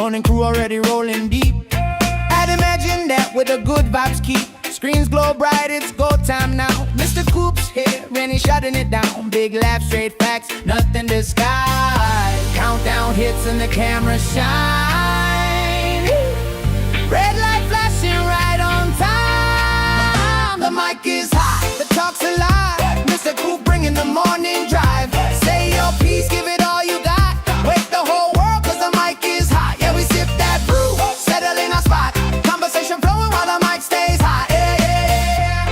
Morning crew already rolling deep. I'd imagine that with the good vibes keep. Screens glow bright, it's go time now. MrCoop's here and he's shutting it down. Big laugh, straight facts, nothing disguised. Countdown hits and the camera shine. Red light flashing right on time. The mic is high, the talk's alive. MrCoop bringing the morning drive. Say your piece, give it all you got. Wake the whole world cause the mic is hot. Yeah, we sip that brew, settle in our spot. Conversation flowing while the mic stays hot. Yeah, yeah,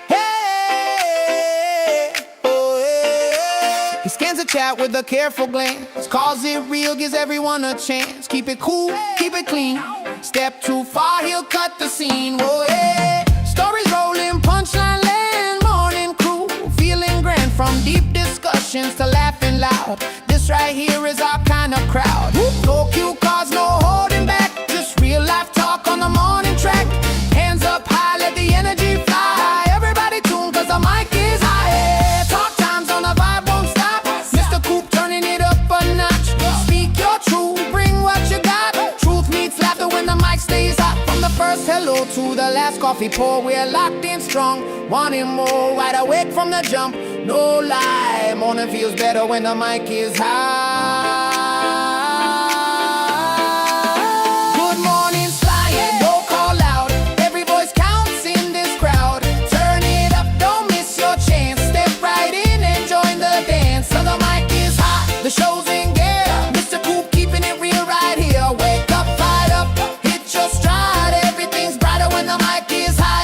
yeah. Oh, yeah. He scans the chat with a careful glance. Calls it real, gives everyone a chance. Keep it cool, keep it clean. Step too far, he'll cut the scene. Oh, yeah. Stories rolling, punchline land. Morning crew, feeling grand. From deep discussions to laughing loud. This right here is our kind of crowd. No cue cards, no holding back. Just real life talk on the morning track. Hands up high, let the energy fly. Everybody tune cause the mic is high. Yeah. Talk times on the vibe won't stop. MrCoop turning it up a notch. Speak your truth, bring what you got. Truth meets laughter when the mic stays hot. From the first hello to the last coffee pour, we're locked in strong. Wanting more, wide awake from the jump. No lie, morning feels better when the mic is high. Good morning's flying, no call out. Every voice counts in this crowd. Turn it up, don't miss your chance. Step right in and join the dance. So the mic is hot, the show's in gear. MrCoop keeping it real right here. Wake up, fired up, hit your stride. Everything's brighter when the mic is high.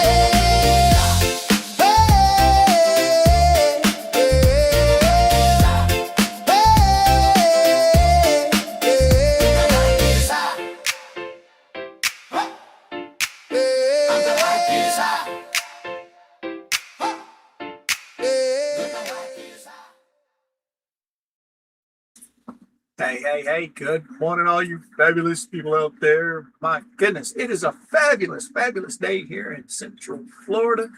Hey, good morning, all you fabulous people out there. My goodness, it is a fabulous day here in Central Florida.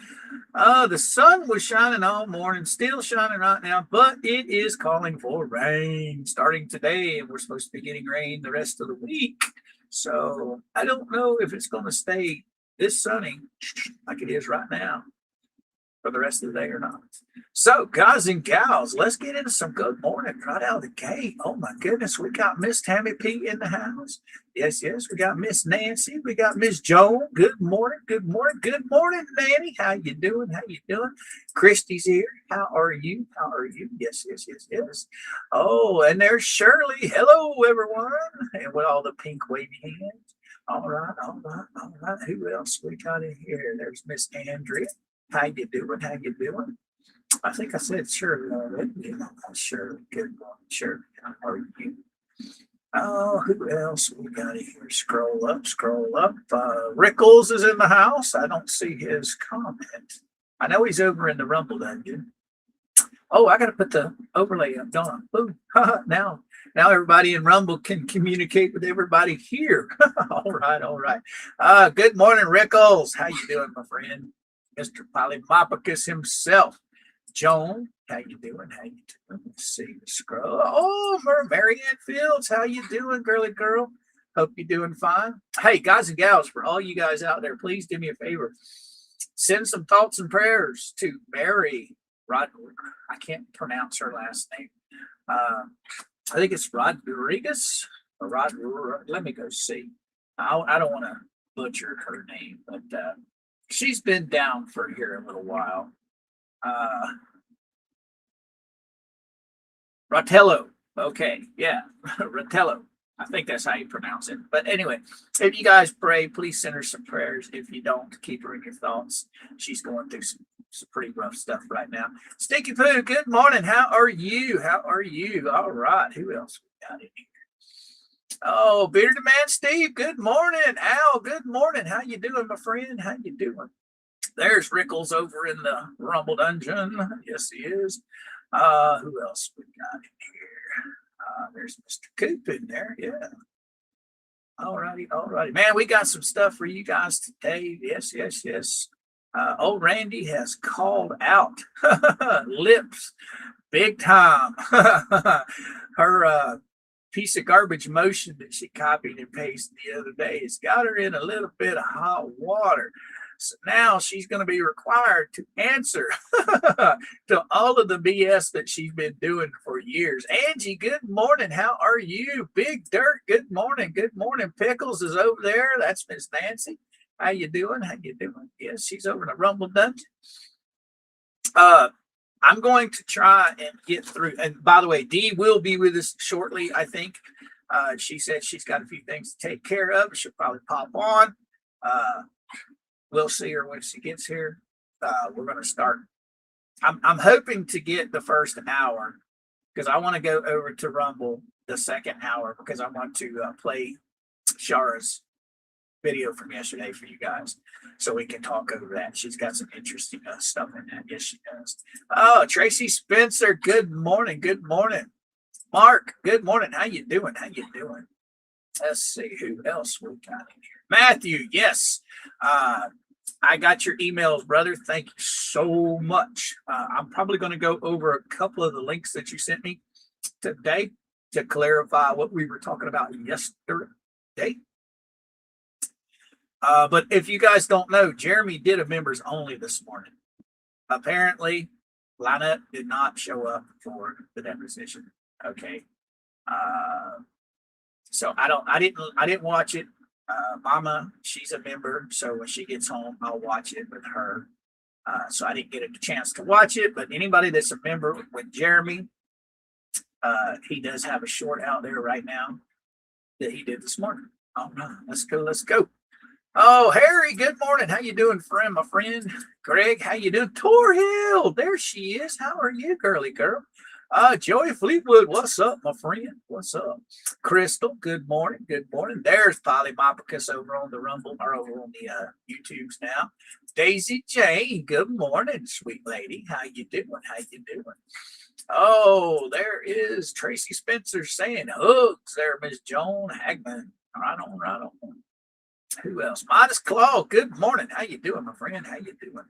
The sun was shining all morning, still shining right now, but it is calling for rain starting today, and we're supposed to be getting rain the rest of the week. So I don't know if it's going to stay this sunny like it is right now for the rest of the day or not. So, guys and gals, let's get into some good morning right out of the gate. Oh my goodness, we got Miss Tammy P in the house. Yes, we got Miss Nancy. We got Miss Joan. Good morning, Nanny. How you doing? Christy's here. How are you? Yes. Oh, and there's Shirley. Hello, everyone. And with all the pink wavy hands. All right. Who else we got in here? There's Miss Andrea. How you doing? I think I said Shirley already. Shirley. Good morning, Shirley. How are you? Oh, who else we got here? Scroll up. Rickles is in the house. I don't see his comment. I know he's over in the Rumble Dungeon. Oh, I got to put the overlay up, don't I? Boom. Now everybody in Rumble can communicate with everybody here. All right. Good morning, Rickles. How you doing, my friend? Mr. Polymopicus himself. Joan, how you doing? Let's see the scroll. Oh, Marianne Fields, how you doing, girly girl? Hope you're doing fine. Hey, guys and gals, for all you guys out there, please do me a favor. Send some thoughts and prayers to Mary Rodriguez. I can't pronounce her last name. I think it's Rodriguez or let me go see. I don't want to butcher her name, but she's been down for here a little while. Rotello. Okay, yeah, Rotello. I think that's how you pronounce it. But anyway, if you guys pray, please send her some prayers. If you don't, keep her in your thoughts. She's going through some pretty rough stuff right now. Stinky Poo, good morning. How are you? All right. Who else we got in here? Oh, Bearded Man Steve, good morning. Al, good morning. How you doing, my friend? There's Rickles over in the Rumble Dungeon. Yes, he is. Who else we got in here? There's MrCoop in there. Yeah. All righty. Man, we got some stuff for you guys today. Yes. Old Randy has called out lips big time. Her piece of garbage motion that she copied and pasted the other day. It's got her in a little bit of hot water. So now she's going to be required to answer to all of the BS that she's been doing for years. Angie, good morning. How are you? Big Dirt, good morning. Good morning. Pickles is over there. That's Miss Nancy. How you doing? How you doing? Yes, she's over in the Rumble Dungeon. I'm going to try and get through. And by the way, Dee will be with us shortly, I think. She said she's got a few things to take care of. She'll probably pop on. We'll see her when she gets here. We're going to start. I'm hoping to get the first hour because I want to go over to Rumble the second hour because I want to play Shara's video from yesterday for you guys so we can talk over that. She's got some interesting stuff in that. Yes, she does. Oh, Tracy Spencer, good morning. Good morning. Mark, good morning. How you doing? How you doing? Let's see who else we got in here. Matthew, yes. I got your emails, brother. Thank you so much. I'm probably going to go over a couple of the links that you sent me today to clarify what we were talking about yesterday. But if you guys don't know, Jeremy did a members only this morning. Apparently, Lynette did not show up for the deposition. Okay. So I didn't watch it. Mama, she's a member, so when she gets home, I'll watch it with her. So I didn't get a chance to watch it, but anybody that's a member with Jeremy, he does have a short out there right now that he did this morning. Oh no, let's go. Oh, Harry, good morning. How you doing, friend? My friend Greg, how you doing? Tor Hill, there she is. How are you, girly girl? Joey Fleetwood, what's up, my friend? What's up? Crystal, good morning. Good morning. There's Polymopicus over on the Rumble or over on the YouTubes now. Daisy Jane, good morning, sweet lady. How you doing? How you doing? Oh, there is Tracy Spencer saying hugs there, Miss Joan Hagman. Right on. Who else? Modest Claw, good morning. How you doing, my friend? How you doing?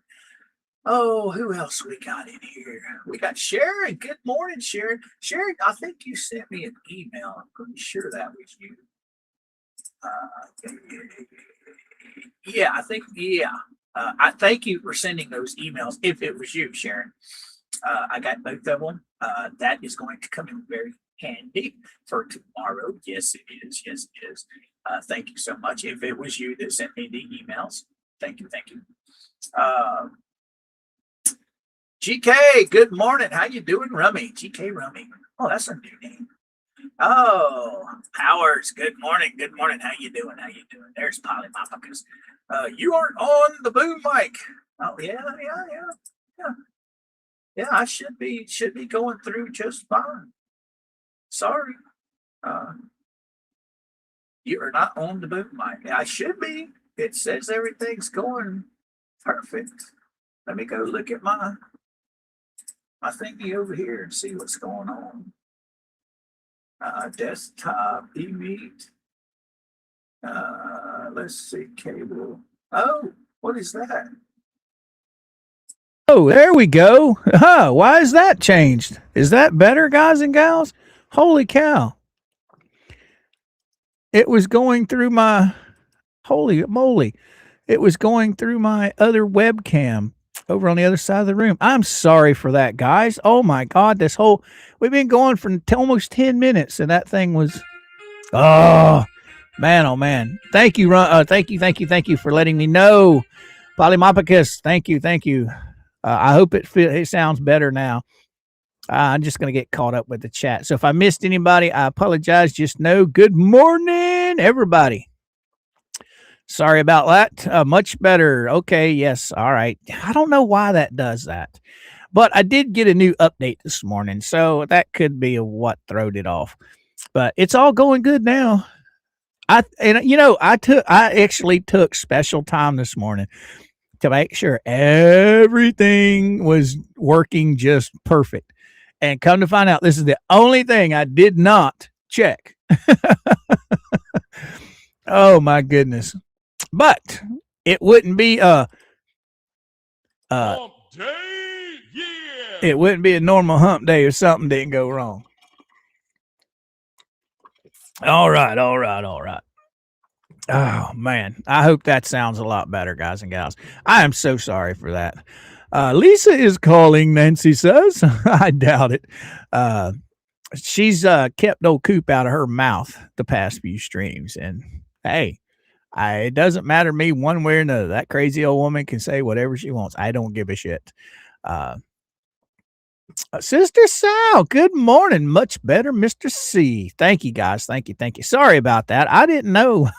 Oh, who else we got in here? We got Sharon. Good morning, Sharon. Sharon, I think you sent me an email. I'm pretty sure that was you. Yeah, I think, yeah. I thank you for sending those emails. If it was you, Sharon, I got both of them. That is going to come in very handy for tomorrow. Yes, it is. Yes, it is. Thank you so much. If it was you that sent me the emails, thank you. GK, good morning. How you doing, Rummy? GK Rummy. Oh, that's a new name. Oh, Powers, good morning. Good morning. How you doing? There's Polymopicus. You aren't on the boom mic. Oh, yeah. Yeah, I should be going through just fine. Sorry. You are not on the boom mic. I should be. It says everything's going perfect. Let me go look at my thingy over here and see what's going on. Desktop, e-meet. Let's see, cable. Oh, what is that? Oh, there we go. Why is that changed? Is that better, guys and gals? Holy cow. It was going through my, holy moly. It was going through my other webcam over on the other side of the room. I'm sorry for that, guys. Oh my God, we've been going for almost 10 minutes and that thing was, oh man. Thank you, thank you for letting me know. Polymopicus, thank you. I hope it sounds better now. I'm just going to get caught up with the chat. So if I missed anybody, I apologize. Just know, good morning, everybody. Sorry about that. Much better. Okay. Yes. All right. I don't know why that does that, but I did get a new update this morning. So that could be what throwed it off, but it's all going good now. I actually took special time this morning to make sure everything was working just perfect. And come to find out, this is the only thing I did not check. Oh my goodness. But it wouldn't be hump day, yeah. It wouldn't be a normal hump day if something didn't go wrong. All right. Oh man, I hope that sounds a lot better, guys and gals. I am so sorry for that. Lisa is calling, Nancy says. I doubt it. She's kept old Coop out of her mouth the past few streams, and hey, it doesn't matter to me one way or another. That crazy old woman can say whatever she wants. I don't give a shit. Sister Sal, good morning. Much better, Mr. C. Thank you, guys. Thank you. Sorry about that. I didn't know.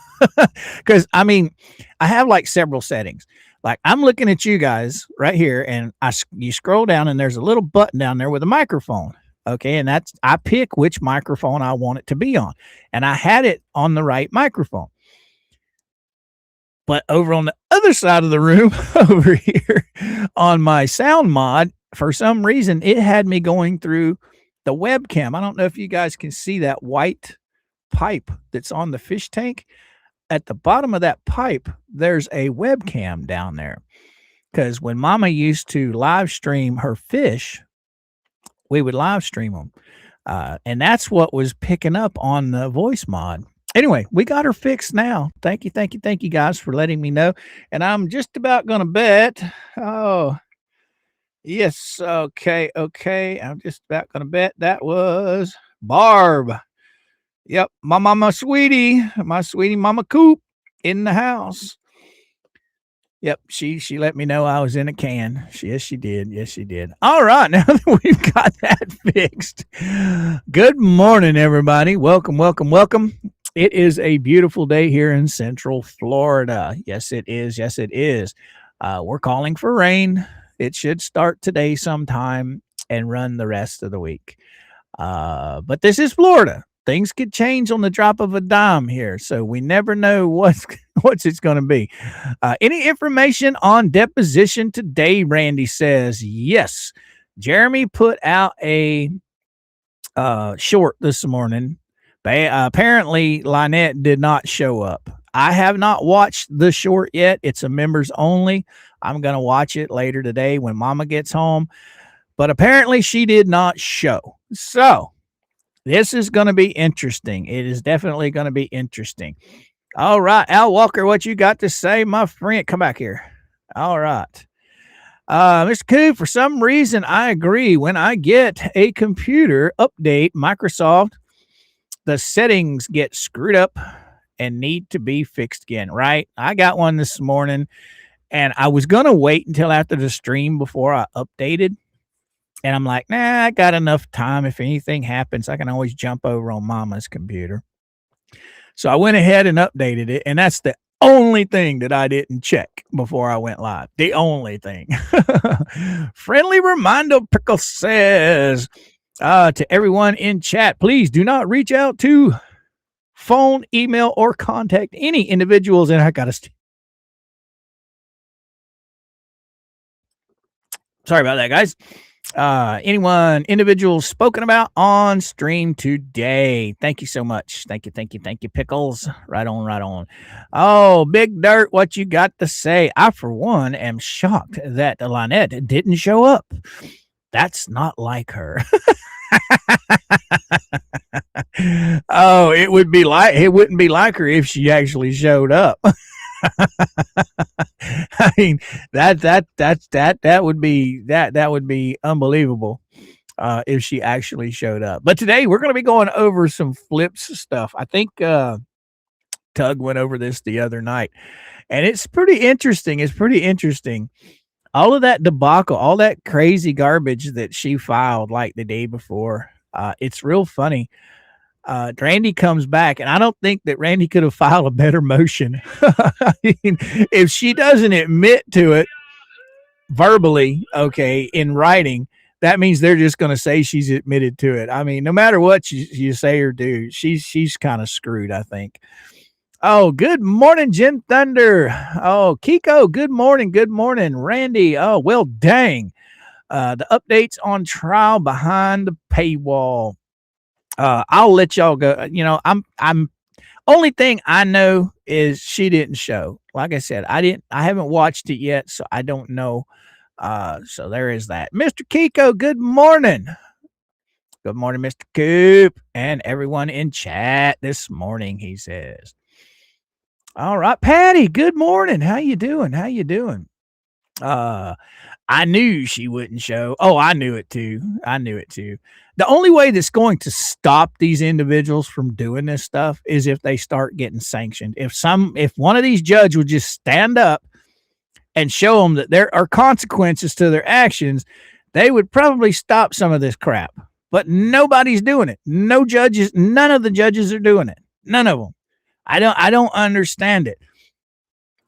Because, I mean, I have like several settings. Like, I'm looking at you guys right here, and you scroll down, and there's a little button down there with a microphone. Okay, and I pick which microphone I want it to be on. And I had it on the right microphone. But over on the other side of the room, over here on my sound mod, for some reason, it had me going through the webcam. I don't know if you guys can see that white pipe that's on the fish tank. At the bottom of that pipe, there's a webcam down there. Because when Mama used to live stream her fish, we would live stream them. And that's what was picking up on the voice mod. Anyway, we got her fixed now. Thank you guys for letting me know. And I'm just about going to bet. Oh, yes. Okay. I'm just about going to bet that was Barb. Yep. My sweetie Mama Coop in the house. Yep. She let me know I was in a can. Yes, she did. All right. Now that we've got that fixed. Good morning, everybody. Welcome. It is a beautiful day here in Central Florida. Yes, it is. We're calling for rain. It should start today sometime and run the rest of the week. But this is Florida. Things could change on the drop of a dime here, so we never know what's it's going to be. Any information on deposition today? Randy says yes. Jeremy put out a short this morning. Apparently, Lynette did not show up. I have not watched the short yet. It's a members only. I'm going to watch it later today when Mama gets home. But apparently, she did not show. So, this is going to be interesting. It is definitely going to be interesting. All right, Al Walker, what you got to say, my friend? Come back here. All right. Mr. Coop, for some reason, I agree. When I get a computer update, Microsoft, the settings get screwed up and need to be fixed again, right? I got one this morning, and I was going to wait until after the stream before I updated. And I'm like, nah, I got enough time. If anything happens, I can always jump over on Mama's computer. So I went ahead and updated it, and that's the only thing that I didn't check before I went live. The only thing. Friendly reminder, Pickle says, to everyone in chat, please do not reach out to phone, email, or contact any individuals. And I got to sorry about that, guys. Individuals spoken about on stream today. Thank you so much. Thank you, Pickles. Right on. Oh, Big Dirt, what you got to say? I, for one, am shocked that Lynette didn't show up. That's not like her. Oh, it wouldn't be like her if she actually showed up. I mean, that would be unbelievable if she actually showed up. But today we're going to be going over some flips stuff. I think Tug went over this the other night, and it's pretty interesting. All of that debacle, all that crazy garbage that she filed like the day before, it's real funny. Randy comes back, and I don't think that Randy could have filed a better motion. I mean, if she doesn't admit to it verbally, okay, in writing, that means they're just going to say she's admitted to it. I mean, no matter what you say or do, she's kind of screwed, I think. Oh, good morning, Jen Thunder. Oh, Kiko, good morning. Randy, oh, well, dang. The updates on trial behind the paywall. I'll let y'all go. You know, I'm only thing I know is she didn't show. Like I said, I haven't watched it yet, so I don't know. So there is that. Mr. Kiko, good morning. Good morning, Mr. Coop, and everyone in chat this morning, he says. All right, Patty, good morning. How you doing? How you doing? I knew she wouldn't show. Oh, I knew it too. The only way that's going to stop these individuals from doing this stuff is if they start getting sanctioned. If one of these judges would just stand up and show them that there are consequences to their actions, they would probably stop some of this crap. But nobody's doing it. No judges, none of the judges are doing it. None of them. I don't understand it.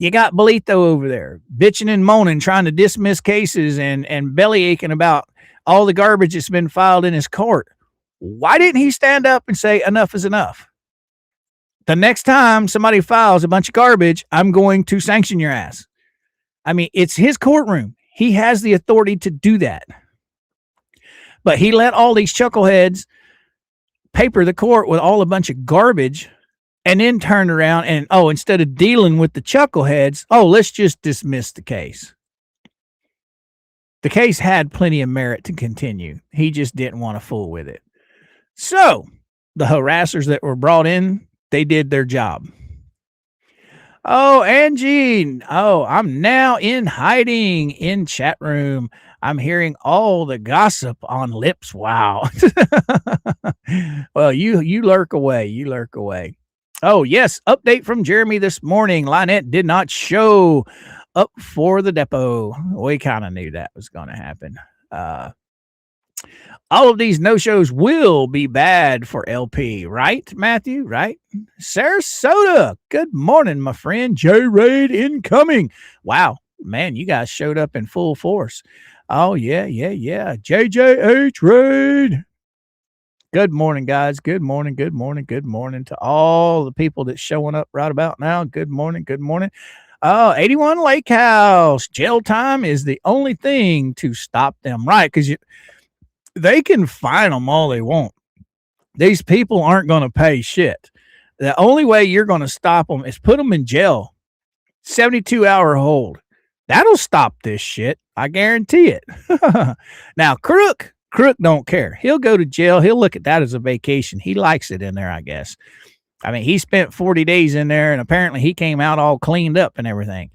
You got Bolito over there bitching and moaning, trying to dismiss cases and belly aching about all the garbage that's been filed in his court. Why didn't he stand up and say enough is enough? The next time somebody files a bunch of garbage, I'm going to sanction your ass. I mean, it's his courtroom. He has the authority to do that. But he let all these chuckleheads paper the court with all a bunch of garbage and then turned around and, instead of dealing with the chuckleheads, let's just dismiss the case. The case had plenty of merit to continue. He just didn't want to fool with it. So the harassers that were brought in, they did their job. Oh, Angie. Oh, I'm now in hiding in chat room. I'm hearing all the gossip on lips. Wow. Well, you lurk away. You lurk away. Oh, yes. Update from Jeremy this morning. Lynette did not show up for the depot. We kind of knew that was going to happen. All of these no-shows will be bad for LP, right, Matthew? Right? Sarasota, good morning, my friend. J-Raid incoming. Wow, man, you guys showed up in full force. Oh, yeah. JJH Raid. Good morning, guys. Good morning to all the people that's showing up right about now. Good morning. 81 Lake House. Jail time is the only thing to stop them, right? Because they can fine them all they want. These people aren't going to pay shit. The only way you're going to stop them is put them in jail. 72-hour hold. That'll stop this shit. I guarantee it. Now, Crook don't care. He'll go to jail. He'll look at that as a vacation. He likes it in there, I guess. I mean, he spent 40 days in there, and apparently he came out all cleaned up and everything.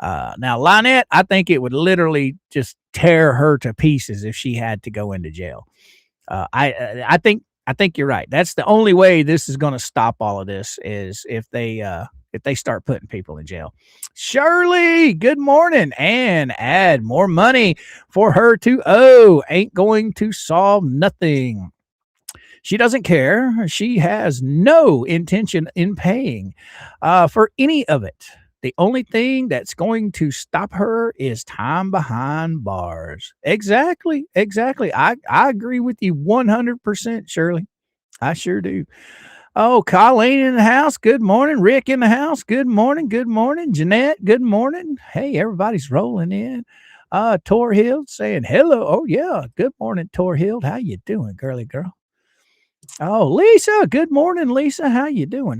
Now, Lynette, I think it would literally just tear her to pieces if she had to go into jail. I think you're right. That's the only way this is going to stop all of this is if they start putting people in jail. Shirley, good morning, and add more money for her to owe. Ain't going to solve nothing. She doesn't care. She has no intention in paying for any of it. The only thing that's going to stop her is time behind bars. Exactly. I agree with you 100%, Shirley. I sure do. Oh, Colleen in the house. Good morning. Rick in the house. Good morning. Jeanette, good morning. Hey, everybody's rolling in. Tor Hill saying hello. Oh, yeah. Good morning, Tor Hill. How you doing, girly girl? Oh, Lisa. Good morning, Lisa. How you doing?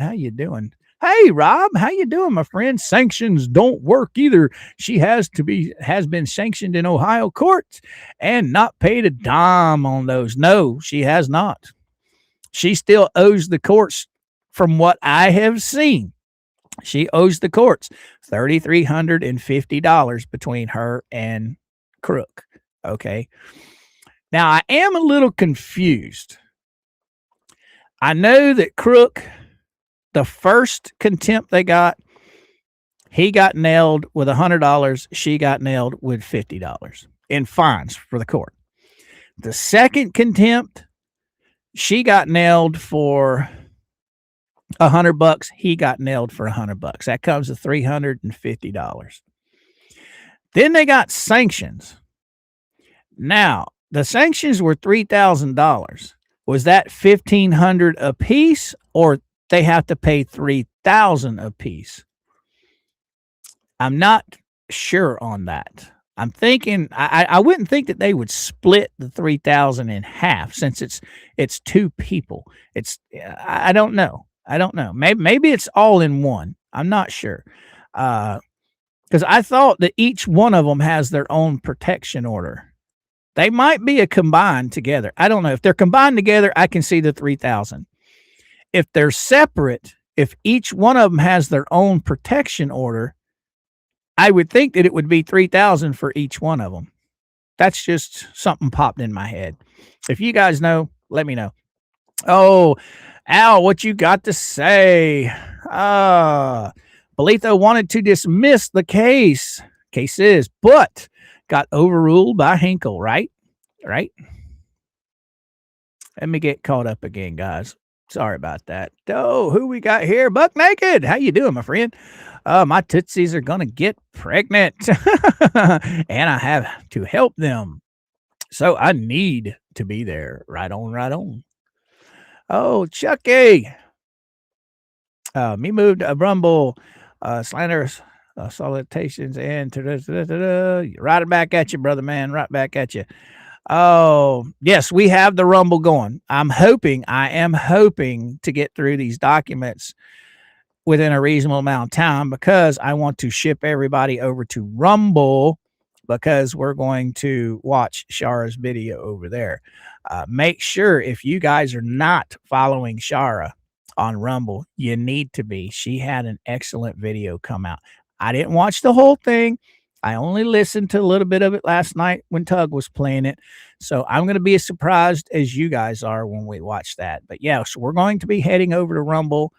Hey, Rob, how you doing, my friend? Sanctions don't work either. She has been sanctioned in Ohio courts and not paid a dime on those. No, she has not. She still owes the courts, from what I have seen. She owes the courts $3,350 between her and Crook. Okay. Now, I am a little confused. I know that Crook, the first contempt they got, he got nailed with $100. She got nailed with $50 in fines for the court. The second contempt, she got nailed for $100. He got nailed for $100. That comes to $350. Then they got sanctions. Now, the sanctions were $3,000. Was that $1,500 a piece, or they have to pay $3,000 a piece? I'm not sure on that. I'm thinking I wouldn't think that they would split the $3,000 in half, since it's two people. I don't know. Maybe it's all in one. I'm not sure. Because I thought that each one of them has their own protection order. They might be a combined together. I don't know. If they're combined together, I can see the 3,000. If they're separate, if each one of them has their own protection order, I would think that it would be 3,000 for each one of them. That's just something popped in my head. If you guys know, let me know. Oh, Al, what you got to say? Belitho wanted to dismiss the cases, but got overruled by Hinkle, right? Right? Let me get caught up again, guys. Sorry about that. Oh, who we got here? Buck Naked. How you doing, my friend? My tootsies are gonna get pregnant, and I have to help them. So I need to be there. Right on, right on. Oh, Chucky. Me moved a Rumble, slanders, salutations, and right back at you, brother man. Right back at you. Oh, yes, we have the Rumble going. I am hoping to get through these documents within a reasonable amount of time because I want to ship everybody over to Rumble because we're going to watch Shara's video over there. Make sure if you guys are not following Shara on Rumble, you need to be. She had an excellent video come out. I didn't watch the whole thing. I only listened to a little bit of it last night when Tug was playing it. So I'm going to be as surprised as you guys are when we watch that. But yeah, so we're going to be heading over to Rumble.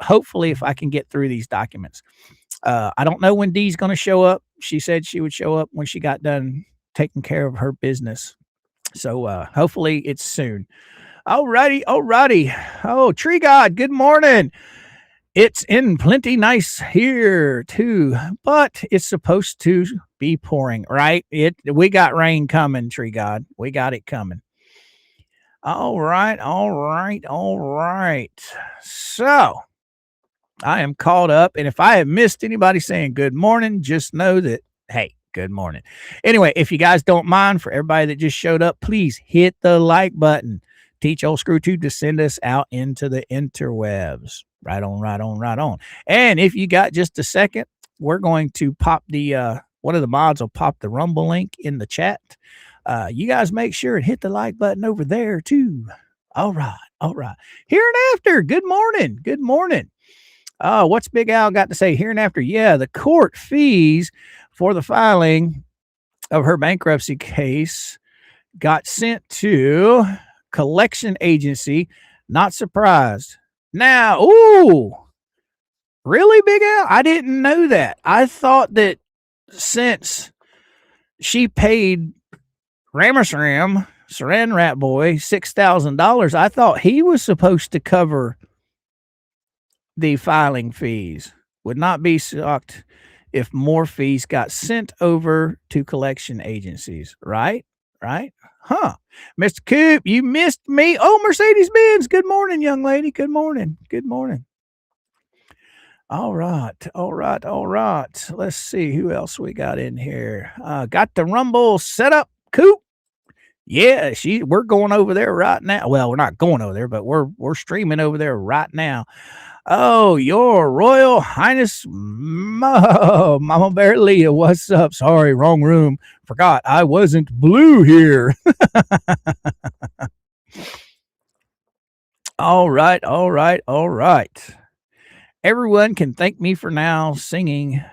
Hopefully, if I can get through these documents. I don't know when Dee's going to show up. She said she would show up when she got done taking care of her business. So hopefully it's soon. Alrighty. Oh, Tree God, good morning. It's in plenty nice here too, but it's supposed to be pouring, right? We got rain coming, Tree God. We got it coming. All right. So I am caught up, and if I have missed anybody saying good morning, just know that, hey, good morning. Anyway, if you guys don't mind, for everybody that just showed up, please hit the like button. Teach old Screw Tube to send us out into the interwebs. Right on. And if you got just a second, we're going to pop the, one of the mods will pop the Rumble link in the chat. You guys make sure and hit the like button over there too. All right. Hereinafter, good morning. What's Big Al got to say hereinafter? Yeah, the court fees for the filing of her bankruptcy case got sent to collection agency. Not surprised. Now, ooh, really, Big Al? I didn't know that. I thought that since she paid Ramasram, Saran Rat Boy, $6,000, I thought he was supposed to cover the filing fees. Would not be shocked if more fees got sent over to collection agencies. Right? Huh. MrCoop, you missed me. Oh, Mercedes-Benz. Good morning, young lady. Good morning. All right. Let's see who else we got in here. Got the Rumble set up, Coop. Yeah, we're going over there right now. Well, we're not going over there, but we're streaming over there right now. Oh, your Royal Highness Mama Bear Leah, what's up? Sorry, wrong room. Forgot I wasn't blue here. All right. Everyone can thank me for now singing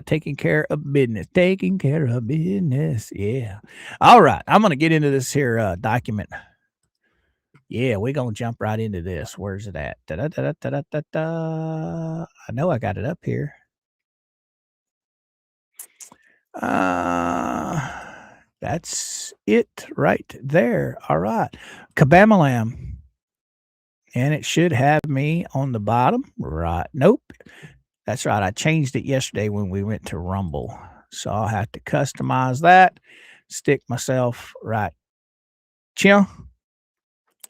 taking care of business. Yeah. All right. I'm going to get into this here document. Yeah, we're going to jump right into this. Where's it at? I know I got it up here. That's it right there. All right. Kabamalam. And it should have me on the bottom. Right. Nope. That's right. I changed it yesterday when we went to Rumble. So I'll have to customize that. Stick myself right here.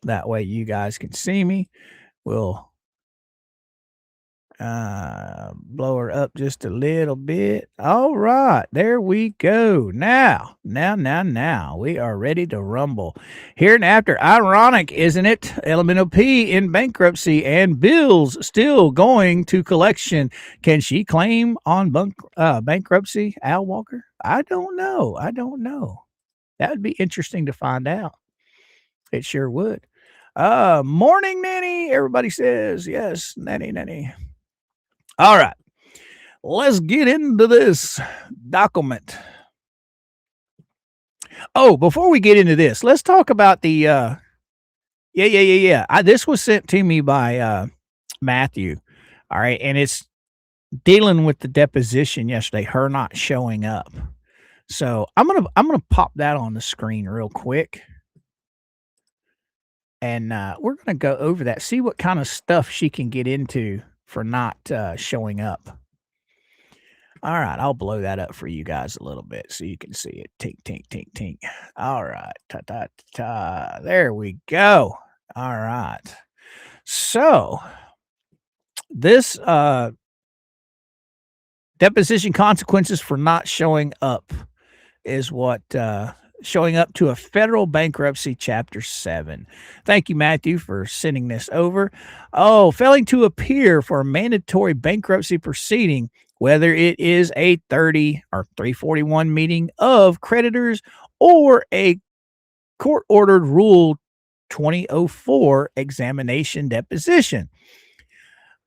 That way you guys can see me. We'll blow her up just a little bit. All right, there we go. Now, we are ready to rumble. Hereinafter, ironic, isn't it? Elemental P in bankruptcy and bills still going to collection. Can she claim on bankruptcy, Al Walker? I don't know. That would be interesting to find out. It sure would. Morning, Nanny. Everybody says yes, Nanny. All right. Let's get into this document. Oh, before we get into this, let's talk about the yeah. This was sent to me by Matthew. All right, and it's dealing with the deposition yesterday, her not showing up. So I'm gonna pop that on the screen real quick. And we're gonna go over that, see what kind of stuff she can get into for not showing up. All right, I'll blow that up for you guys a little bit so you can see it. Tink. All right, ta. There we go. All right. So this deposition consequences for not showing up is what showing up to a federal bankruptcy chapter 7. Thank you, Matthew, for sending this over. Oh, failing to appear for a mandatory bankruptcy proceeding, whether it is a 30 or 341 meeting of creditors or a court-ordered Rule 2004 examination deposition.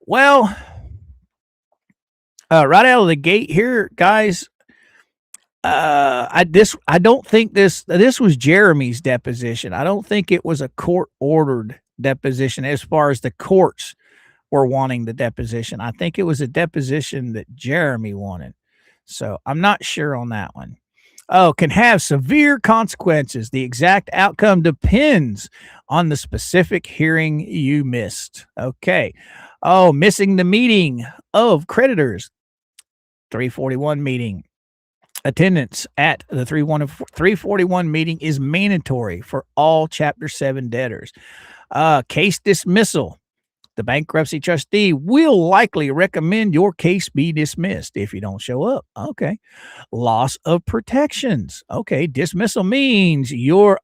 Well, right out of the gate here, guys, I don't think this was Jeremy's deposition. I don't think it was a court-ordered deposition as far as the courts were wanting the deposition. I think it was a deposition that Jeremy wanted. So I'm not sure on that one. Oh, can have severe consequences. The exact outcome depends on the specific hearing you missed. Okay. Oh, missing the meeting of creditors. 341 meeting. Attendance at the 341 meeting is mandatory for all Chapter 7 debtors. Case dismissal. The bankruptcy trustee will likely recommend your case be dismissed if you don't show up. Okay. Loss of protections. Okay. Dismissal means your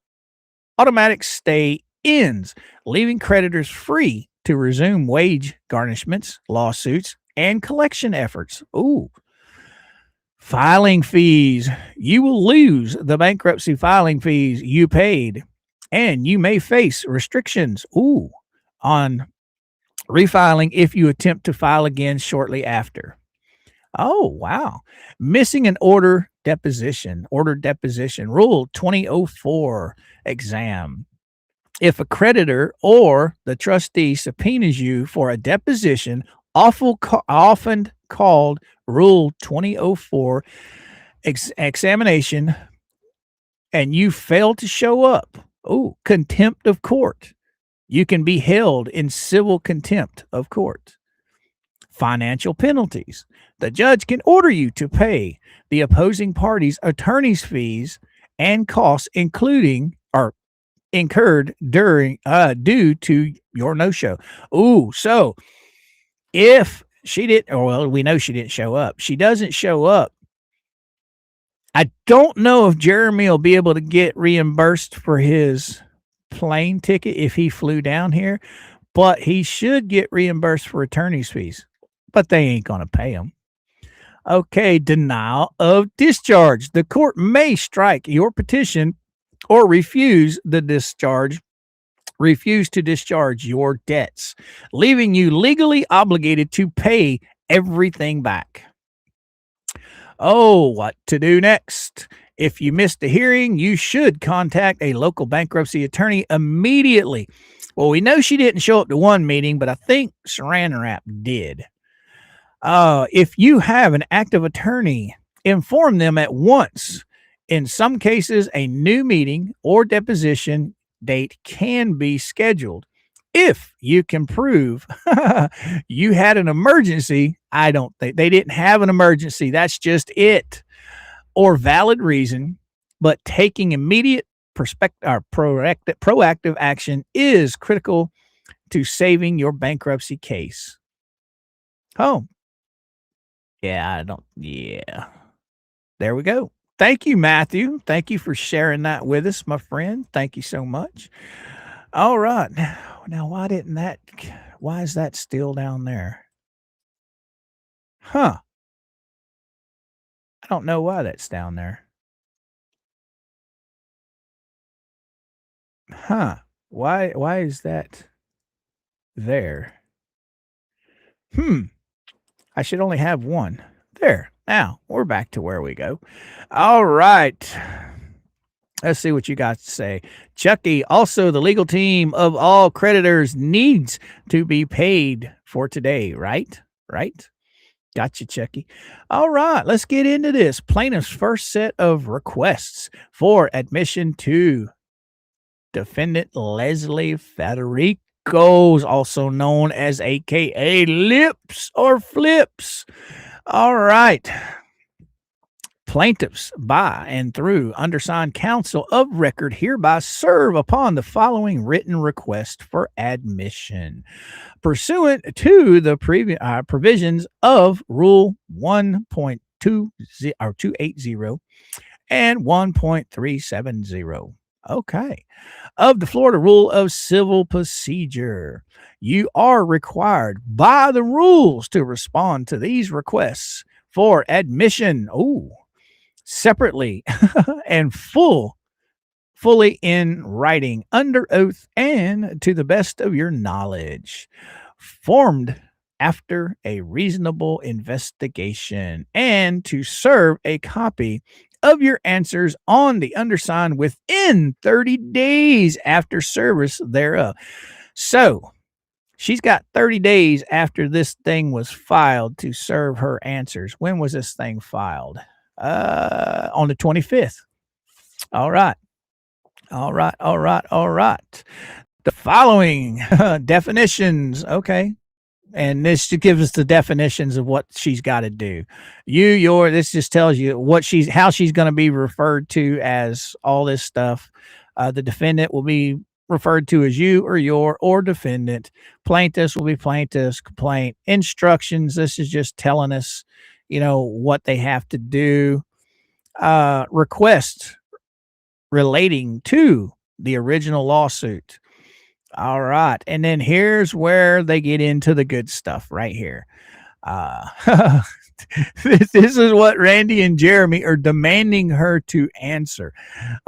automatic stay ends, leaving creditors free to resume wage garnishments, lawsuits, and collection efforts. Ooh. Filing fees. You will lose the bankruptcy filing fees you paid, and you may face restrictions on refiling if you attempt to file again shortly after. Oh, wow. Missing an ordered deposition, Rule 2004 exam. If a creditor or the trustee subpoenas you for a deposition, often called Rule 2004 examination, and you fail to show up, contempt of court. You can be held in civil contempt of court. Financial penalties. The judge can order you to pay the opposing party's attorney's fees and costs, including or incurred during due to your no-show. So if she didn't, or well, we know she didn't show up. She doesn't show up. I don't know if Jeremy will be able to get reimbursed for his plane ticket if he flew down here, but he should get reimbursed for attorney's fees, but they ain't going to pay him. Okay, denial of discharge. The court may strike your petition or refuse to discharge your debts, leaving you legally obligated to pay everything back. Oh, what to do next? If you missed the hearing, you should contact a local bankruptcy attorney immediately. Well, we know she didn't show up to one meeting, but I think Saran Wrap did. If you have an active attorney, inform them at once. In some cases, a new meeting or deposition date can be scheduled. If you can prove you had an emergency, I don't think they didn't have an emergency. That's just it. Or valid reason, but taking immediate proactive action is critical to saving your bankruptcy case. Oh, yeah, there we go. Thank you, Matthew. Thank you for sharing that with us, my friend. Thank you so much. All right. Now, why is that still down there? I don't know why that's down there. Huh. Why is that there? I should only have one. There. Now, we're back to where we go. All right. Let's see what you got to say. Chucky, also the legal team of all creditors needs to be paid for today, right? Right? Gotcha, Chucky. All right, let's get into this. Plaintiff's first set of requests for admission to Defendant Leslie Federico's, also known as AKA Lips or Flips. All right. Plaintiffs by and through undersigned counsel of record hereby serve upon the following written request for admission. Pursuant to the previous provisions of Rule 1.20 or 280 and 1.370. Okay. Of the Florida Rule of Civil Procedure, you are required by the rules to respond to these requests for admission. Separately and fully in writing, under oath, and to the best of your knowledge, formed after a reasonable investigation, and to serve a copy of your answers on the undersigned within 30 days after service thereof. So she's got 30 days after this thing was filed to serve her answers. When was this thing filed? On the 25th. All right. The following definitions. Okay. And this gives us the definitions of what she's got to do. This just tells you how she's going to be referred to as all this stuff. The defendant will be referred to as you or your or defendant. Plaintiffs will be plaintiffs, complaint, instructions. This is just telling us, what they have to do. Requests relating to the original lawsuit. All right. And then here's where they get into the good stuff right here. This is what Randy and Jeremy are demanding her to answer.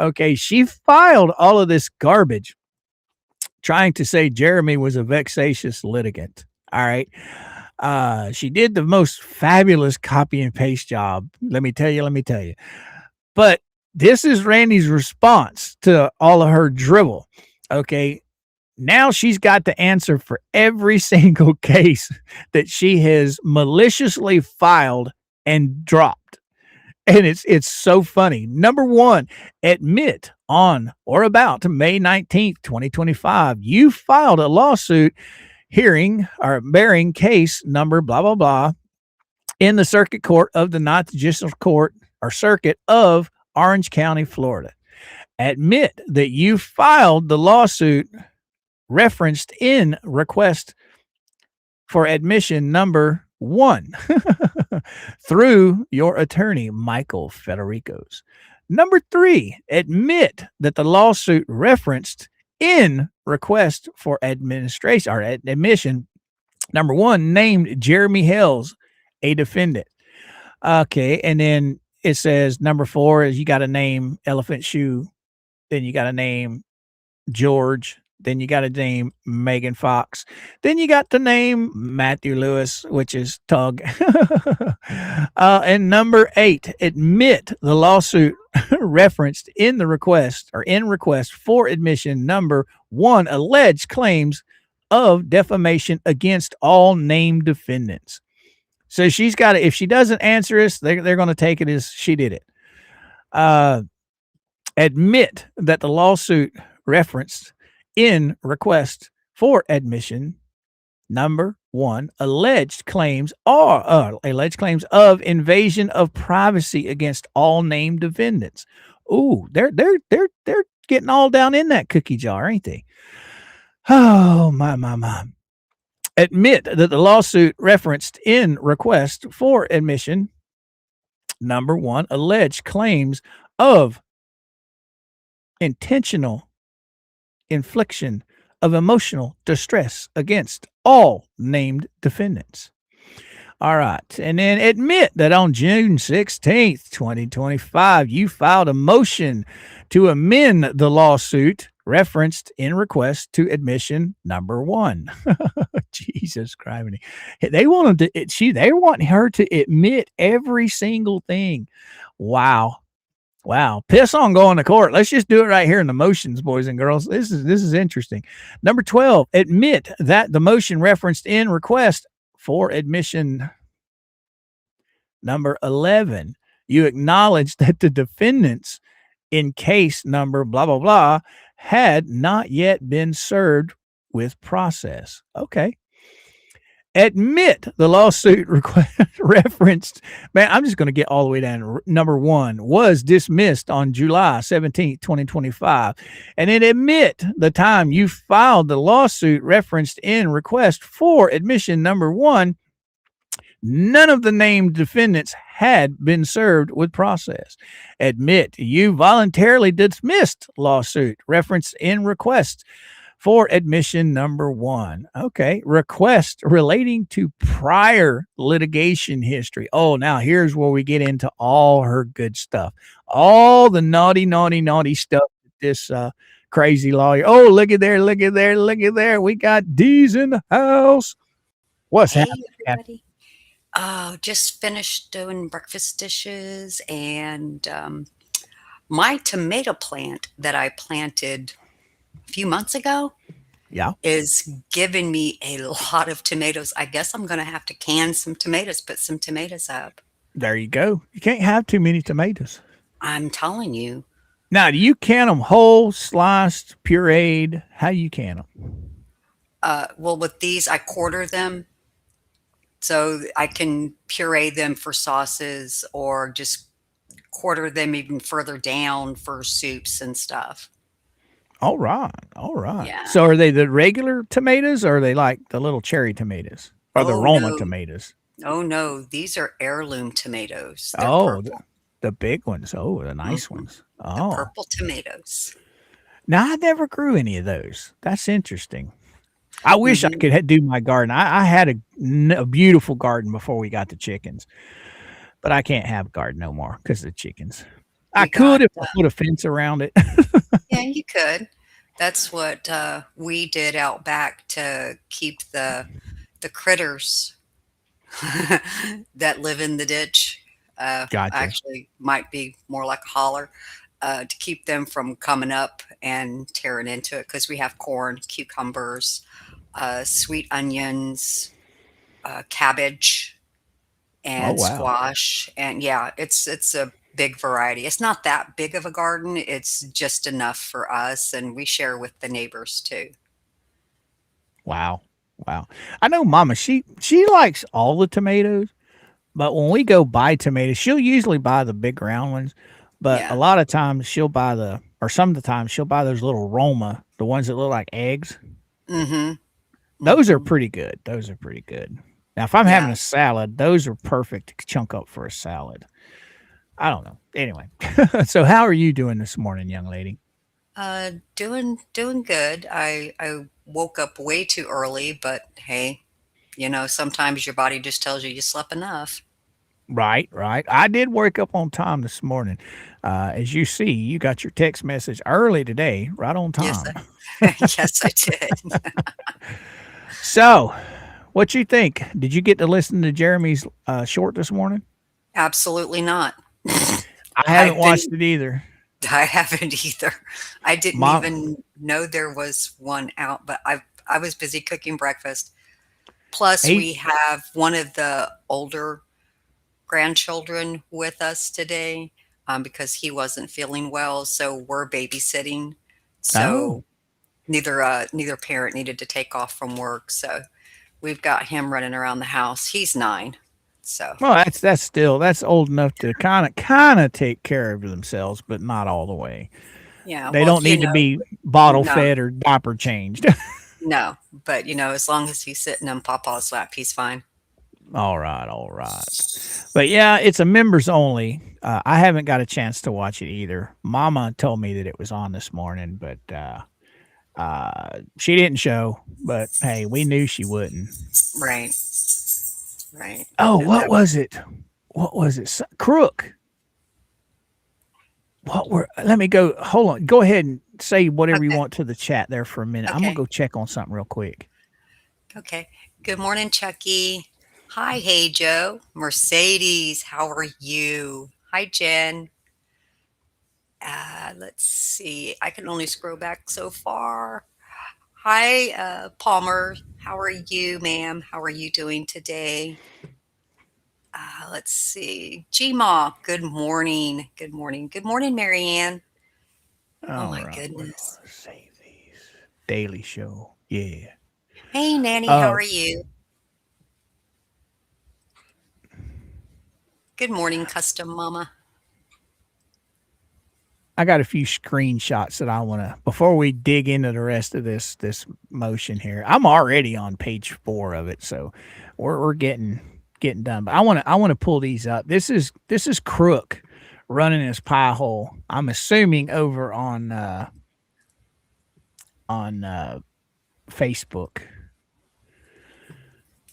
Okay. She filed all of this garbage trying to say Jeremy was a vexatious litigant. All right. She did the most fabulous copy and paste job. Let me tell you. But this is Randy's response to all of her drivel. Okay. Now she's got to answer for every single case that she has maliciously filed and dropped. And it's so funny. Number one, admit on or about May 19th, 2025, you filed a lawsuit hearing or bearing case number blah blah blah in the circuit court of the Ninth Judicial Court or Circuit of Orange County, Florida. Admit that you filed the lawsuit referenced in request for admission number 1 through your attorney, Michael Federicos. Number 3, admit that the lawsuit referenced in request for administration or admission number 1 named Jeremy Hales a defendant. Okay, and then it says number 4 is you got to name Elephant Shoe, then you got to name George, then you got to name Megan Fox, then you got to name Matthew Lewis, which is Tug. And number 8, admit the lawsuit referenced in the request or in request for admission number 1 alleged claims of defamation against all named defendants. So she's got to, if she doesn't answer us, they're going to take it as she did it. Admit that the lawsuit referenced in request for admission number 1 alleged claims of invasion of privacy against all named defendants. Ooh, they're getting all down in that cookie jar, ain't they? Oh my. Admit that the lawsuit referenced in request for admission number 1 alleged claims of intentional infliction of emotional distress against all named defendants. All right. And then admit that on June 16th, 2025, you filed a motion to amend the lawsuit referenced in request to admission number 1. Jesus Christ. They want him to, they want her to admit every single thing. Wow. Wow. Piss on going to court. Let's just do it right here in the motions, boys and girls. This is interesting. Number 12, admit that the motion referenced in request for admission. Number 11, you acknowledge that the defendants in case number blah, blah, blah had not yet been served with process. Okay. Admit the lawsuit referenced, man, I'm just going to get all the way down. Number 1 was dismissed on July 17th, 2025. And then admit the time you filed the lawsuit referenced in request for admission number 1, none of the named defendants had been served with process. Admit you voluntarily dismissed lawsuit referenced in request for admission number 1. Okay. Request relating to prior litigation history. Oh, now here's where we get into all her good stuff. All the naughty stuff that this crazy lawyer. Oh, look at there, look at there, look at there. We got D's in the house. What's happening? Everybody. Oh, just finished doing breakfast dishes, and my tomato plant that I planted a few months ago is giving me a lot of tomatoes. I guess I'm going to have to can some tomatoes, put some tomatoes up. There you go. You can't have too many tomatoes. I'm telling you. Now, do you can them whole, sliced, pureed? How do you can them? Well, with these, I quarter them so I can puree them for sauces or just quarter them even further down for soups and stuff. All right. All right. Yeah. So are they the regular tomatoes or are they like the little cherry tomatoes or the Roma tomatoes? Oh, no. These are heirloom tomatoes. They're purple. The big ones. Oh, the nice ones. Oh, the purple tomatoes. Now, I never grew any of those. That's interesting. I wish I could do my garden. I had a beautiful garden before we got the chickens, but I can't have a garden no more because of the chickens. I could if I put a fence around it. Yeah, you could. That's what we did out back to keep the critters that live in the ditch. Gotcha. Actually, might be more like a holler to keep them from coming up and tearing into it because we have corn, cucumbers, sweet onions, cabbage, and squash. And yeah, it's a big variety. It's not that big of a garden. It's just enough for us, and we share with the neighbors too. Wow. Wow. I know Mama, she likes all the tomatoes, but when we go buy tomatoes, she'll usually buy the big round ones, but a lot of times some of the time she'll buy those little Roma, the ones that look like eggs. Mm-hmm. Those are pretty good. Those are pretty good. Now, if I'm having a salad, those are perfect to chunk up for a salad. I don't know. Anyway, so how are you doing this morning, young lady? Doing good. I woke up way too early, but hey, sometimes your body just tells you slept enough. Right. I did wake up on time this morning. As you see, you got your text message early today, right on time. Yes, I did. So, what you think? Did you get to listen to Jeremy's short this morning? Absolutely not. I haven't watched it either. I haven't either. I didn't even know there was one out, but I was busy cooking breakfast. Plus, we have one of the older grandchildren with us today because he wasn't feeling well, so we're babysitting. So neither parent needed to take off from work, so we've got him running around the house. He's 9. So well, that's old enough to kind of take care of themselves, but not all the way. Yeah, they don't need to be bottle fed or diaper changed. No, but as long as he's sitting on Papa's lap, he's fine. All right. But yeah, it's a members only. I haven't got a chance to watch it either. Mama told me that it was on this morning, but she didn't show. But hey, we knew she wouldn't. Right. Oh, what was it? Crook. Let me go. Hold on. Go ahead and say whatever you Okay. want to the chat there for a minute. I'm gonna Okay. go check on something real quick. Okay. Good morning, Chucky. Hi, hey Joe. Mercedes, how are you? Hi, Jen. Let's see. I can only scroll back so far. Hi, Palmer. How are you, ma'am? How are you doing today? Let's see. Gma, good morning. Good morning. Good morning, Marianne. Oh All my right, we're goodness. gonna save these. Daily Show. Yeah. Hey, Nanny, how Uh, are you? Good morning, custom mama. I got a few screenshots that I want to before we dig into the rest of this motion here. I'm already on page 4 of it, so we're getting done. But I want to pull these up. This is Crook running his pie hole. I'm assuming over on Facebook.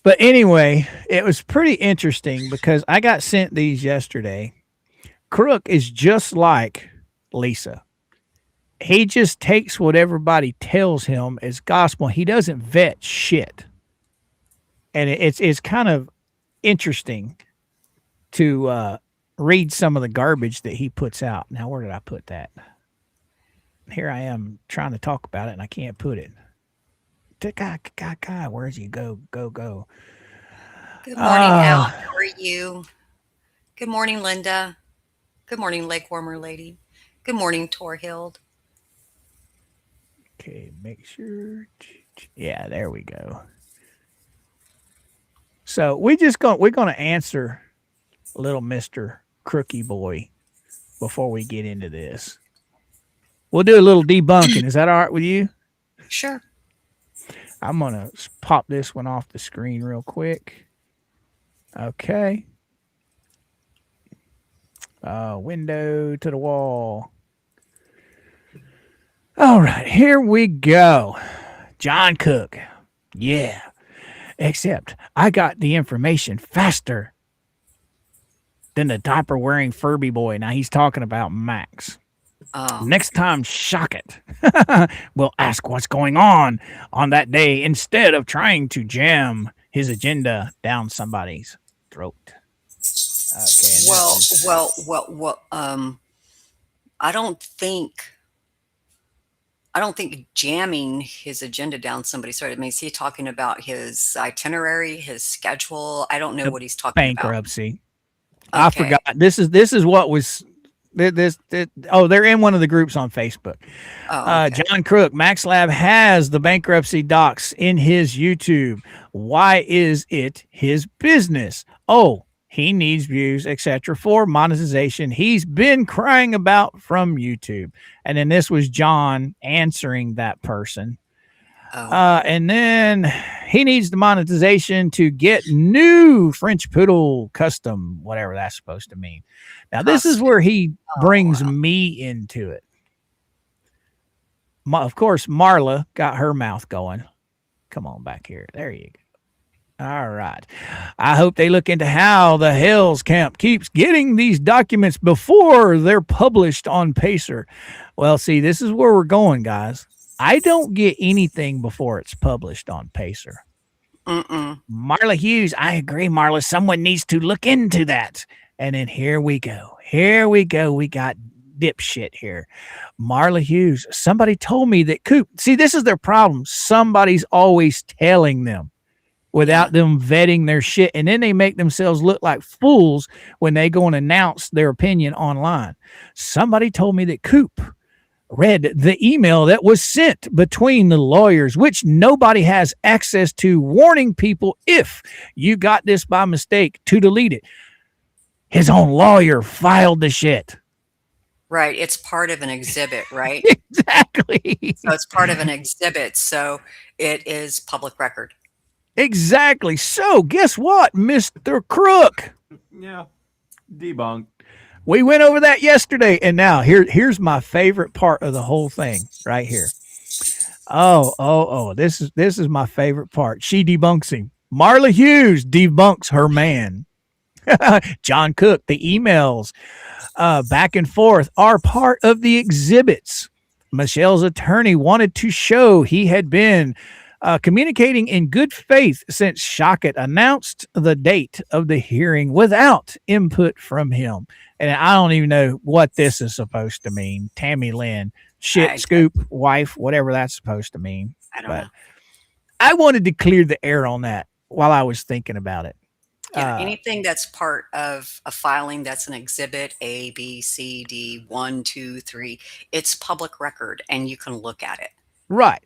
But anyway, it was pretty interesting because I got sent these yesterday. Crook is just like Lisa. He just takes what everybody tells him as gospel. He doesn't vet shit. And it's kind of interesting to read some of the garbage that he puts out. Now, where did I put that? Here I am trying to talk about it, and I can't put it. God, where's he go? Go. Good morning, Al. How are you? Good morning, Linda. Good morning, Lake Warmer Lady. Good morning, Torhild. Okay, make sure. Yeah, there we go. So we're going to answer little Mr. Crookie Boy before we get into this. We'll do a little debunking. Is that all right with you? Sure. I'm going to pop this one off the screen real quick. Okay. Window to the wall. All right, here we go. John Cook. Yeah. Except I got the information faster than the diaper wearing Furby boy. Now he's talking about Max. Oh. Next time, shock it. We'll ask what's going on that day instead of trying to jam his agenda down somebody's throat. Okay. Well. I don't think jamming his agenda down somebody's throat. I mean, is he talking about his itinerary, his schedule? I don't know what he's talking bankruptcy. about. I forgot. This is what was this. Oh, they're in one of the groups on Facebook. Oh, okay. John Crook, Max Lab has the bankruptcy docs in his YouTube. Why is it his business? Oh, he needs views, etc. for monetization. He's been crying about from YouTube. And then this was John answering that person. Oh. And then he needs the monetization to get new French Poodle custom, whatever that's supposed to mean. Now, this is where he brings me into it. Of course, Marla got her mouth going. Come on back here. There you go. All right. I hope they look into how the Hales Camp keeps getting these documents before they're published on Pacer. Well, see, this is where we're going, guys. I don't get anything before it's published on Pacer. Marla Hughes, I agree, Marla. Someone needs to look into that. And then here we go. We got dipshit here. Marla Hughes, somebody told me that Coop. See, this is their problem. Somebody's always telling them without them vetting their shit. And then they make themselves look like fools when they go and announce their opinion online. Somebody told me that Coop read the email that was sent between the lawyers, which nobody has access to, warning people if you got this by mistake to delete it. His own lawyer filed the shit. Right. It's part of an exhibit, right? Exactly. So it's part of an exhibit. So it is public record. Exactly. So guess what, Mr. Crook? Yeah. Debunked. We went over that yesterday, and now here's my favorite part of the whole thing right here. Oh, this is my favorite part. She debunks him. Marla Hughes debunks her man. John Cook, the emails back and forth are part of the exhibits. Michelle's attorney wanted to show he had been communicating in good faith since Shockett announced the date of the hearing without input from him. And I don't even know what this is supposed to mean. Tammy Lynn, scoop, wife, whatever that's supposed to mean. I don't know. I wanted to clear the air on that while I was thinking about it. Yeah, anything that's part of a filing that's an exhibit A, B, C, D, 1, 2, 3, it's public record and you can look at it. Right.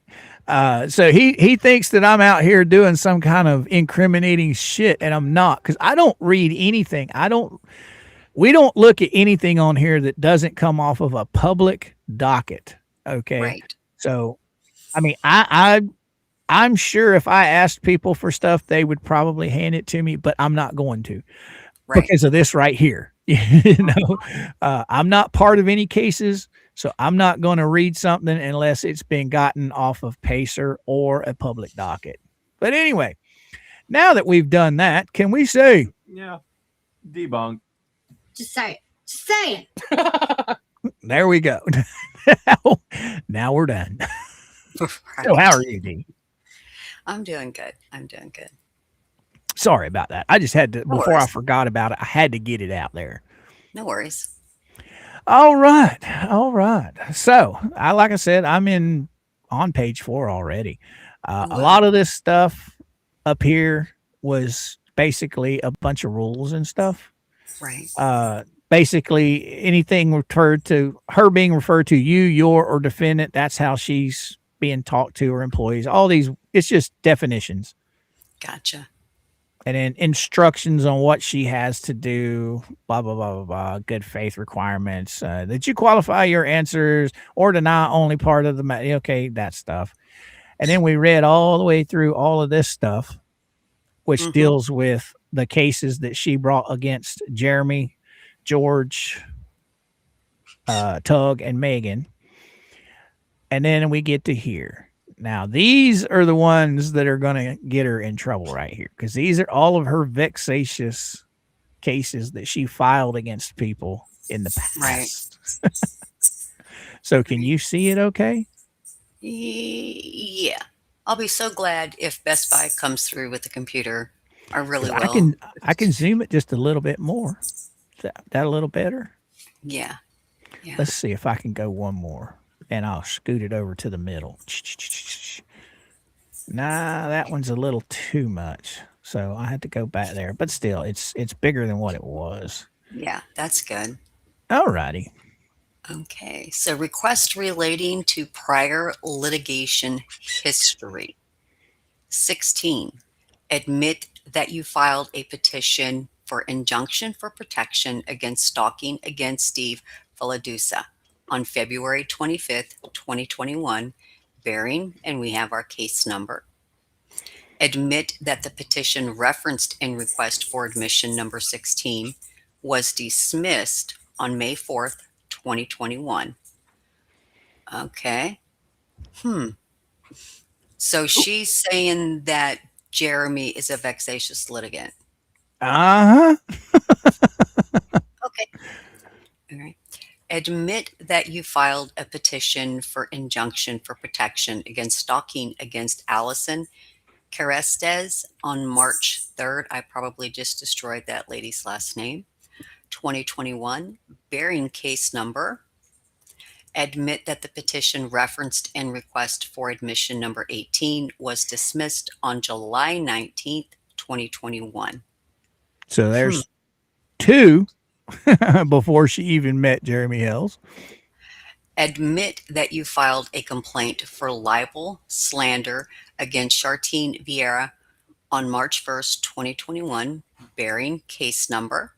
So he thinks that I'm out here doing some kind of incriminating shit, and I'm not, because I don't read anything. We don't look at anything on here that doesn't come off of a public docket. Okay. Right. So, I mean, I'm sure if I asked people for stuff, they would probably hand it to me, but I'm not going to because of this right here. I'm not part of any cases, so I'm not going to read something unless it's been gotten off of Pacer or a public docket. But anyway, now that we've done that, can we say? Yeah. Debunk. Just say it. Just say it. There we go. Now we're done. Right. So how are you, Dee? I'm doing good. I'm doing good. Sorry about that. I just had to, before worries. I forgot about it, I had to get it out there. No worries. All right. All right. So like I said, I'm on page 4 already. A lot of this stuff up here was basically a bunch of rules and stuff. Right. Basically anything referred to her being referred to you, your, or defendant. That's how she's being talked to, her employees. All these, it's just definitions. Gotcha. And then instructions on what she has to do, blah, blah, blah, blah, blah, good faith requirements, that you qualify your answers or deny only part of the matter. Okay, that stuff. And then we read all the way through all of this stuff, which deals with the cases that she brought against Jeremy, George, Tug, and Megan. And then we get to here. Now, these are the ones that are going to get her in trouble right here, because these are all of her vexatious cases that she filed against people in the past. Right. So can you see it okay? Yeah. I'll be so glad if Best Buy comes through with the computer. I really will. I can zoom it just a little bit more. Is that a little better? Yeah. Let's see if I can go one more. And I'll scoot it over to the middle. Nah, that one's a little too much. So I had to go back there. But still, it's bigger than what it was. Yeah, that's good. All righty. Okay. So request relating to prior litigation history. 16. Admit that you filed a petition for injunction for protection against stalking against Steve Villadusa on February 25th, 2021, bearing, and we have our case number. Admit that the petition referenced in request for admission number 16 was dismissed on May 4th, 2021. Okay. So she's saying that Jeremy is a vexatious litigant. Uh-huh. Okay. All right. Admit that you filed a petition for injunction for protection against stalking against Allison Carestes on March 3rd. I probably just destroyed that lady's last name. 2021, bearing case number. Admit that the petition referenced in request for admission number 18 was dismissed on July 19th, 2021. So there's 2 before she even met Jeremy Hales. Admit that you filed a complaint for libel, slander against Chartine Vieira on March 1st, 2021, bearing case number.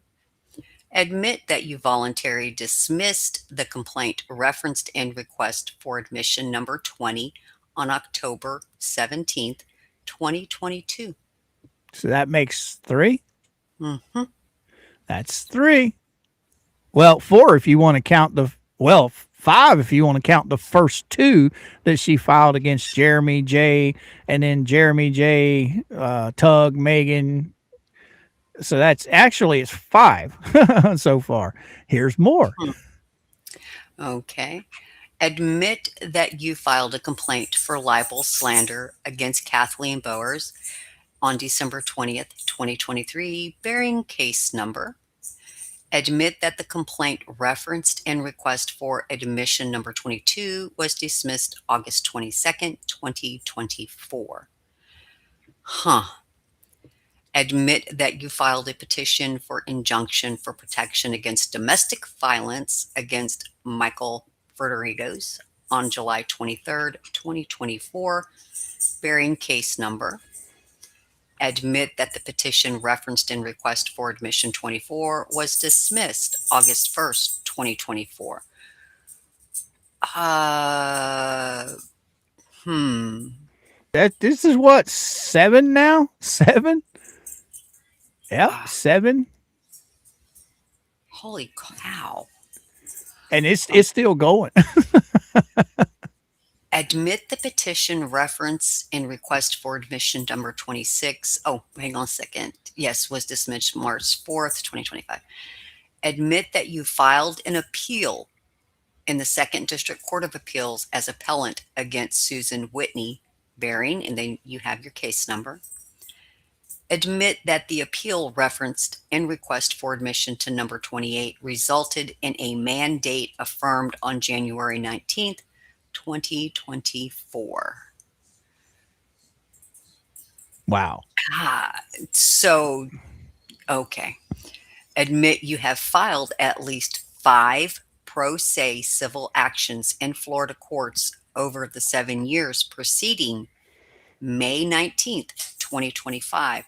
Admit that you voluntarily dismissed the complaint referenced in request for admission number 20 on October 17th, 2022. So that makes 3? Mm-hmm. That's 3. Well, 4 if you want to count 5 if you want to count the first 2 that she filed against Jeremy J, and then Jeremy J, Tug, Megan. So that's actually, it's 5 so far. Here's more. Okay. Admit that you filed a complaint for libel slander against Kathleen Bowers on December 20th, 2023, bearing case number. Admit that the complaint referenced in request for admission number 22 was dismissed August 22nd, 2024. Admit that you filed a petition for injunction for protection against domestic violence against Michael Federigos on July 23rd, 2024, bearing case number. Admit that the petition referenced in request for admission 24 was dismissed August 1st, 2024. This is what, 7 now? 7? Yep, 7. Holy cow. And it's still going. Admit the petition reference in request for admission number 26. Oh, hang on a second. Yes, was dismissed March 4th, 2025. Admit that you filed an appeal in the Second District Court of Appeals as appellant against Susan Whitney Baring, and then you have your case number. Admit that the appeal referenced in request for admission to number 28 resulted in a mandate affirmed on January 19th, 2024. Wow. So, okay. Admit you have filed at least 5 pro se civil actions in Florida courts over the 7 years preceding May 19th, 2025,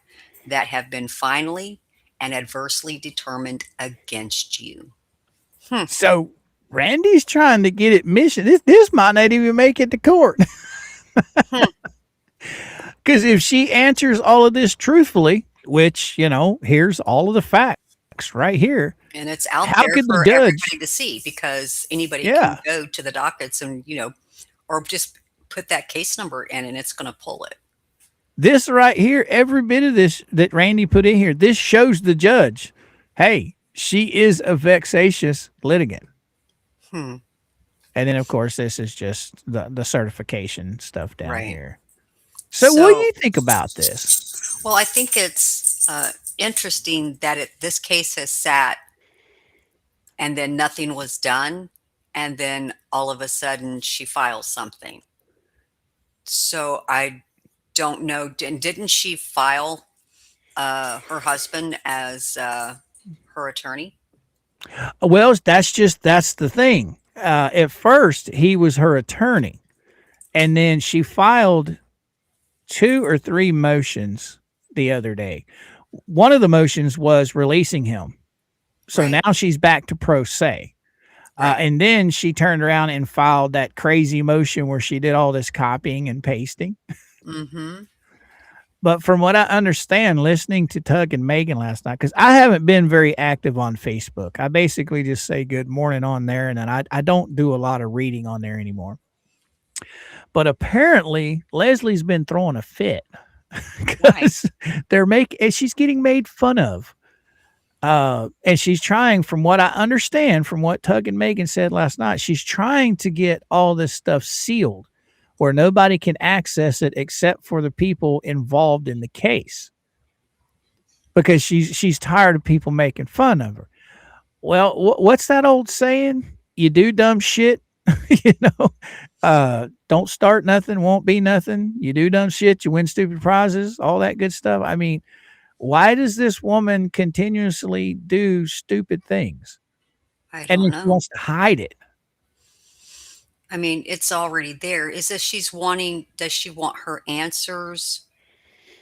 that have been finally and adversely determined against you. So Randy's trying to get admission. This might not even make it to court. Because if she answers all of this truthfully, which, here's all of the facts right here. And it's out How there could the for judge- everybody to see, because anybody can go to the dockets and, or just put that case number in and it's going to pull it. This right here, every bit of this that Randy put in here, this shows the judge, hey, she is a vexatious litigant. And then, of course, this is just the certification stuff down here. So what do you think about this? Well, I think it's interesting that this case has sat and then nothing was done. And then all of a sudden she files something. So I don't know. Didn't she file her husband as her attorney? Well, that's the thing. At first, he was her attorney. And then she filed 2 or 3 motions the other day. One of the motions was releasing him. So now she's back to pro se. And then she turned around and filed that crazy motion where she did all this copying and pasting. But from what I understand, listening to Tug and Megan last night, because I haven't been very active on Facebook. I basically just say good morning on there, and then I don't do a lot of reading on there anymore. But apparently, Leslie's been throwing a fit because she's getting made fun of. And she's trying, from what I understand, from what Tug and Megan said last night, she's trying to get all this stuff sealed where nobody can access it except for the people involved in the case, because she's tired of people making fun of her. Well, what's that old saying? You do dumb shit, don't start nothing, won't be nothing. You do dumb shit, you win stupid prizes, all that good stuff. I mean, why does this woman continuously do stupid things? I don't know. She wants to hide it. I mean, it's already there. Does she want her answers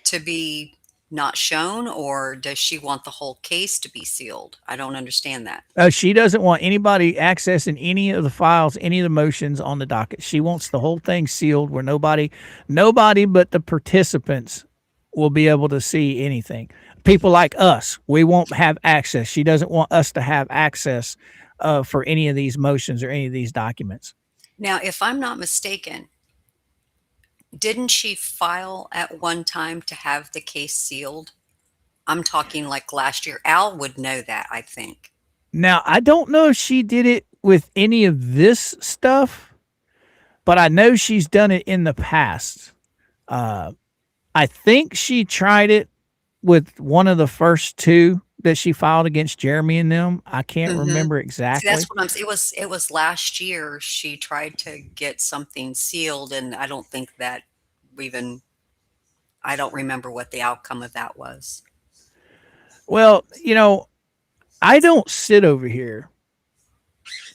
to be not shown, or does she want the whole case to be sealed? I don't understand that. She doesn't want anybody accessing any of the files, any of the motions on the docket. She wants the whole thing sealed where nobody but the participants will be able to see anything. People like us, we won't have access. She doesn't want us to have access for any of these motions or any of these documents. Now, if I'm not mistaken, didn't she file at one time to have the case sealed? I'm talking like last year. Al would know that, I think. Now, I don't know if she did it with any of this stuff, but I know she's done it in the past. I think she tried it with one of the first two that she filed against Jeremy and them. I can't remember See, exactly. that's what I'm saying. It was last year she tried to get something sealed, and I don't think that even I don't remember what the outcome of that was. Well, you know, I don't sit over here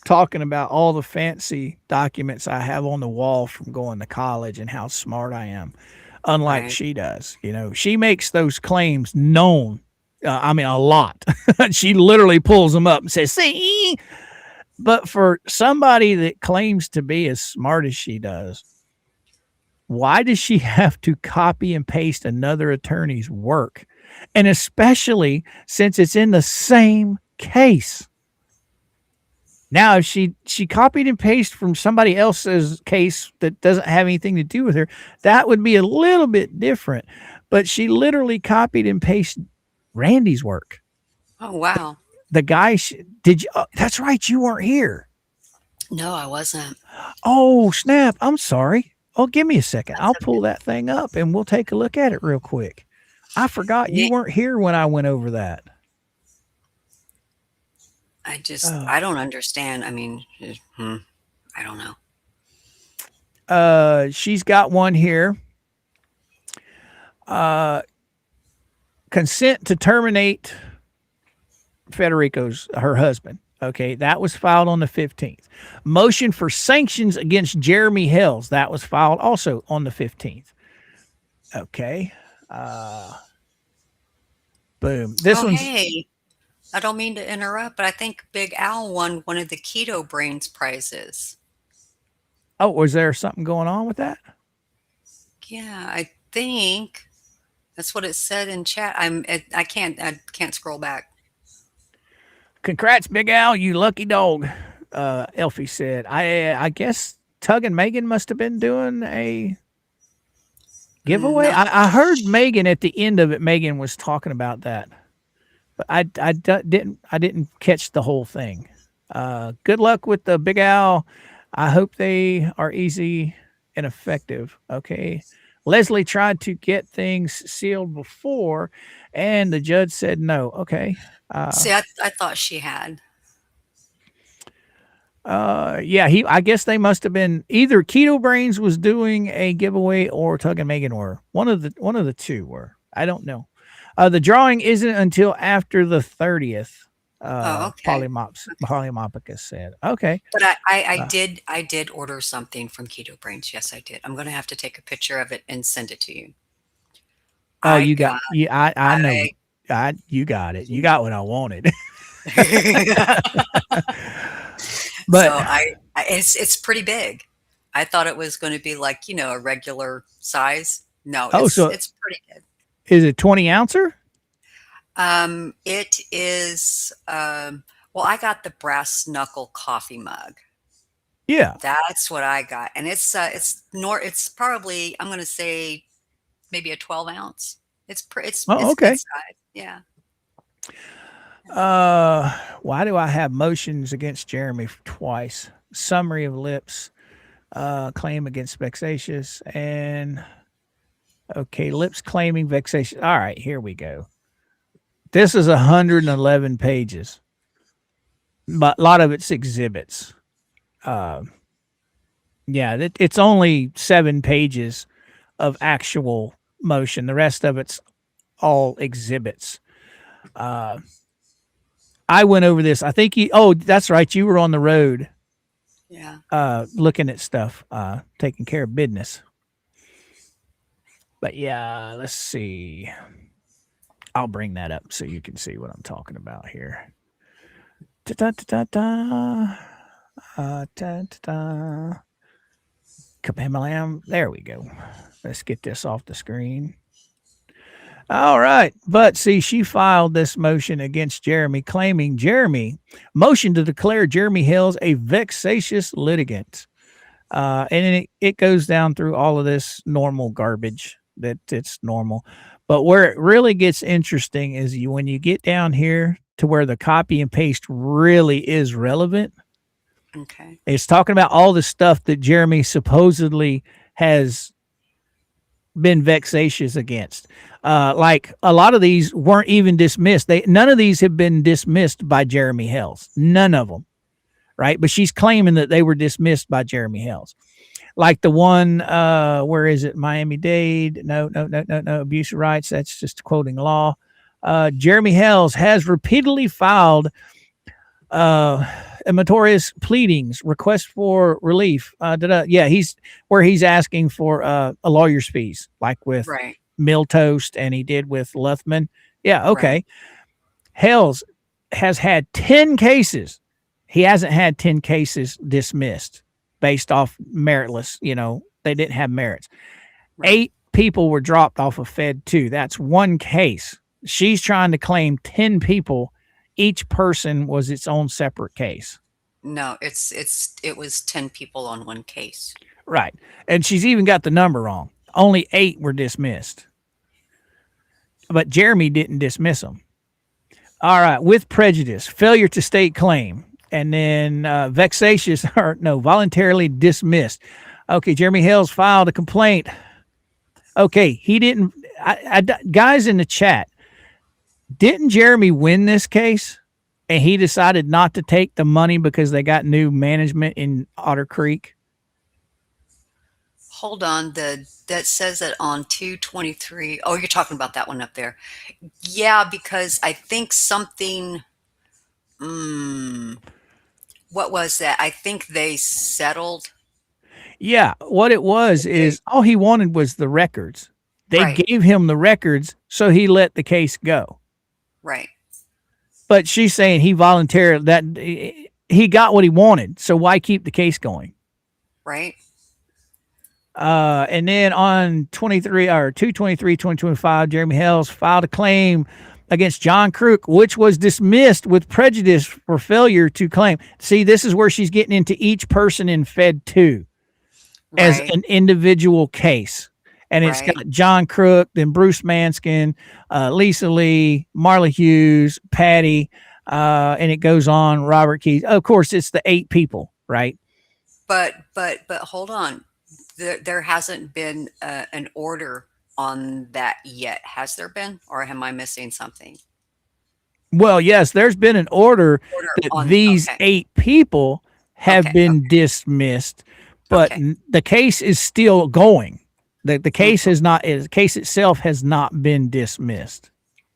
talking about all the fancy documents I have on the wall from going to college and how smart I am, unlike Right. she does. You know, she makes those claims known. I mean, a lot. She literally pulls them up and says, see, but for somebody that claims to be as smart as she does, why does she have to copy and paste another attorney's work? And especially since it's in the same case. Now, if she copied and pasted from somebody else's case that doesn't have anything to do with her, that would be a little bit different. But she literally copied and pasted Randy's work. Oh, wow. The guy, did you? That's right. You weren't here. No, I wasn't. Oh, snap. I'm sorry. Oh, give me a second. That's I'll okay. pull that thing up and we'll take a look at it real quick. I forgot you weren't here when I went over that. I don't understand. I mean, I don't know. She's got one here. Consent to terminate her husband. Okay, that was filed on the 15th. Motion for sanctions against Jeremy Hales. That was filed also on the 15th. Okay. Boom. This one's. Hey, I don't mean to interrupt, but I think Big Al won one of the Keto Brains prizes. Oh, was there something going on with that? Yeah, I think that's what it said in chat. I can't scroll back. Congrats, Big Al, you lucky dog. Elfie said. I guess Tug and Megan must have been doing a giveaway. No. I heard Megan at the end of it. Megan was talking about that, but I didn't catch the whole thing. Good luck with the Big Al. I hope they are easy and effective. Okay. Leslie tried to get things sealed before, and the judge said no. Okay. See, I thought she had. Yeah, I guess they must have been either Keto Brains was doing a giveaway or Tug and Megan were. One of the two were. I don't know. The drawing isn't until after the 30th. Okay. Polymopicus said. Okay. But I did order something from Keto Brains. Yes, I did. I'm going to have to take a picture of it and send it to you. Oh, I know. You got it. You got what I wanted. But so it's pretty big. I thought it was going to be like, a regular size. No, it's pretty good. Is it 20 ouncer? It is, well, I got the brass knuckle coffee mug. Yeah. That's what I got. And it's probably, I'm going to say maybe a 12 ounce. It's okay. Good size. Yeah. Why do I have motions against Jeremy twice? Summary of lips, claim against Vexatious, and okay, lips claiming Vexatious. All right, here we go. This is 111 pages, but a lot of it's exhibits. Yeah, it's only 7 pages of actual motion. The rest of it's all exhibits. I went over this. I think that's right. You were on the road. Yeah. Looking at stuff, taking care of business. But yeah, let's see. I'll bring that up so you can see what I'm talking about here. Kabam, there we go. Let's get this off the screen. All right. But see, she filed this motion against Jeremy, claiming motion to declare Jeremy Hales a vexatious litigant. And it goes down through all of this normal garbage that it's normal. But where it really gets interesting is when you get down here to where the copy and paste really is relevant. Okay. It's talking about all the stuff that Jeremy supposedly has been vexatious against. Like a lot of these weren't even dismissed. None of these have been dismissed by Jeremy Hales. None of them. Right. But she's claiming that they were dismissed by Jeremy Hales. Like the one, where is it? Miami-Dade. No. Abuse of rights. That's just quoting law. Jeremy Hales has repeatedly filed meritorious pleadings, request for relief. He's asking for a lawyer's fees, like with Right. Miltoast, and he did with Luthman. Yeah, okay. Right. Hales has had 10 cases. He hasn't had 10 cases dismissed based off meritless. They didn't have merits. Right. 8 people were dropped off of Fed 2. That's one case. She's trying to claim 10 people. Each person was its own separate case. No, it was 10 people on one case. Right. And she's even got the number wrong. Only 8 were dismissed. But Jeremy didn't dismiss them. All right. With prejudice, failure to state claim, and then vexatious, voluntarily dismissed. Okay. Jeremy Hales filed a complaint. Okay. He didn't. Guys in the chat, didn't Jeremy win this case? And he decided not to take the money because they got new management in Otter Creek? Hold on. That says that on 223. Oh, you're talking about that one up there. Yeah, because I think something. What was that? I think they settled. Yeah. What it was is all he wanted was the records. They Right. gave him the records, so he let the case go. Right. But she's saying he voluntarily, that he got what he wanted. So why keep the case going? Right. And then on 2/23/2025, Jeremy Hales filed a claim against John Crook, which was dismissed with prejudice for failure to claim. See, this is where she's getting into each person in Fed 2 as Right. an individual case. And it's Right. got John Crook, then Bruce Manskin, Lisa Lee, Marla Hughes, Patty, and it goes on, Robert Keys. Of course, it's the 8 people, right? But hold on. There hasn't been an order on that yet, has there been? Or am I missing something? Well, yes, there's been an order that on- these okay. 8 people have Okay, been dismissed, but Okay. the case is still going. The case has not. The case itself has not been dismissed.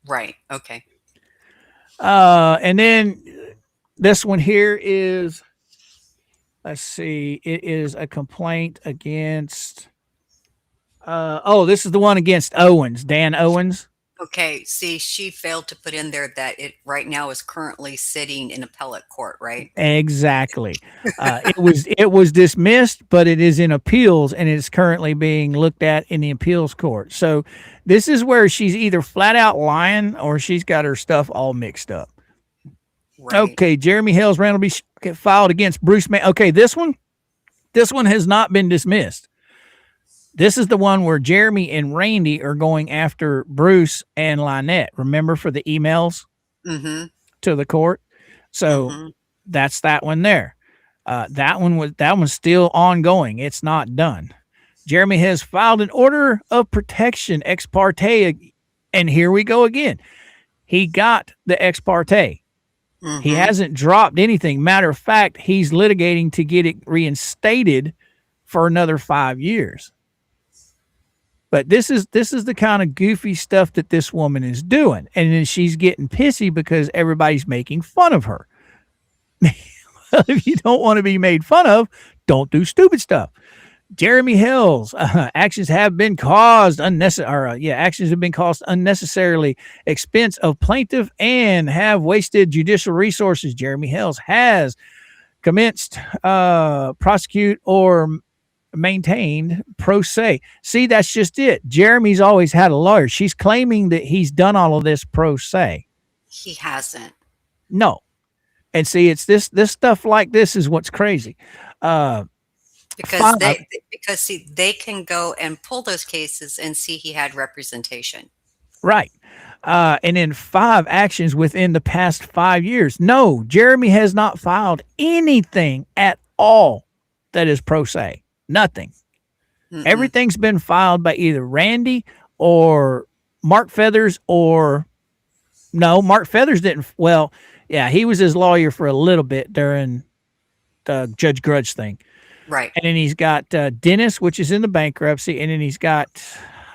Right. Okay. And then this one here is, let's see, it is a complaint against. This is the one against Owens, Dan Owens. Okay. See, she failed to put in there that it right now is currently sitting in appellate court, right? Exactly. It was dismissed, but it is in appeals, and it's currently being looked at in the appeals court. So this is where she's either flat out lying or she's got her stuff all mixed up. Right. Okay, Jeremy Hales Randall filed against Bruce. Okay, this one has not been dismissed. This is the one where Jeremy and Randy are going after Bruce and Lynette. Remember, for the emails to the court. So that's that one there. That one's still ongoing. It's not done. Jeremy has filed an order of protection ex parte, and here we go again. He got the ex parte. He hasn't dropped anything. Matter of fact, he's litigating to get it reinstated for another 5 years. But this is the kind of goofy stuff that this woman is doing. And then she's getting pissy because everybody's making fun of her. If you don't want to be made fun of, don't do stupid stuff. Jeremy Hales, actions have been caused unnecessarily expense of plaintiff and have wasted judicial resources. Jeremy Hales has commenced, prosecute, or maintained pro se. See, that's just it. Jeremy's always had a lawyer. She's claiming that he's done all of this pro se. He hasn't. No. And see, it's this stuff like this is what's crazy. Because they can go and pull those cases and see he had representation. Right. And then 5 actions within the past 5 years. No, Jeremy has not filed anything at all that is pro se. Nothing. Mm-mm. Everything's been filed by either Randy or Mark Feathers or no, Mark Feathers didn't. Well, yeah, he was his lawyer for a little bit during the Judge Grudge thing. Right. And then he's got Dennis, which is in the bankruptcy. And then he's got,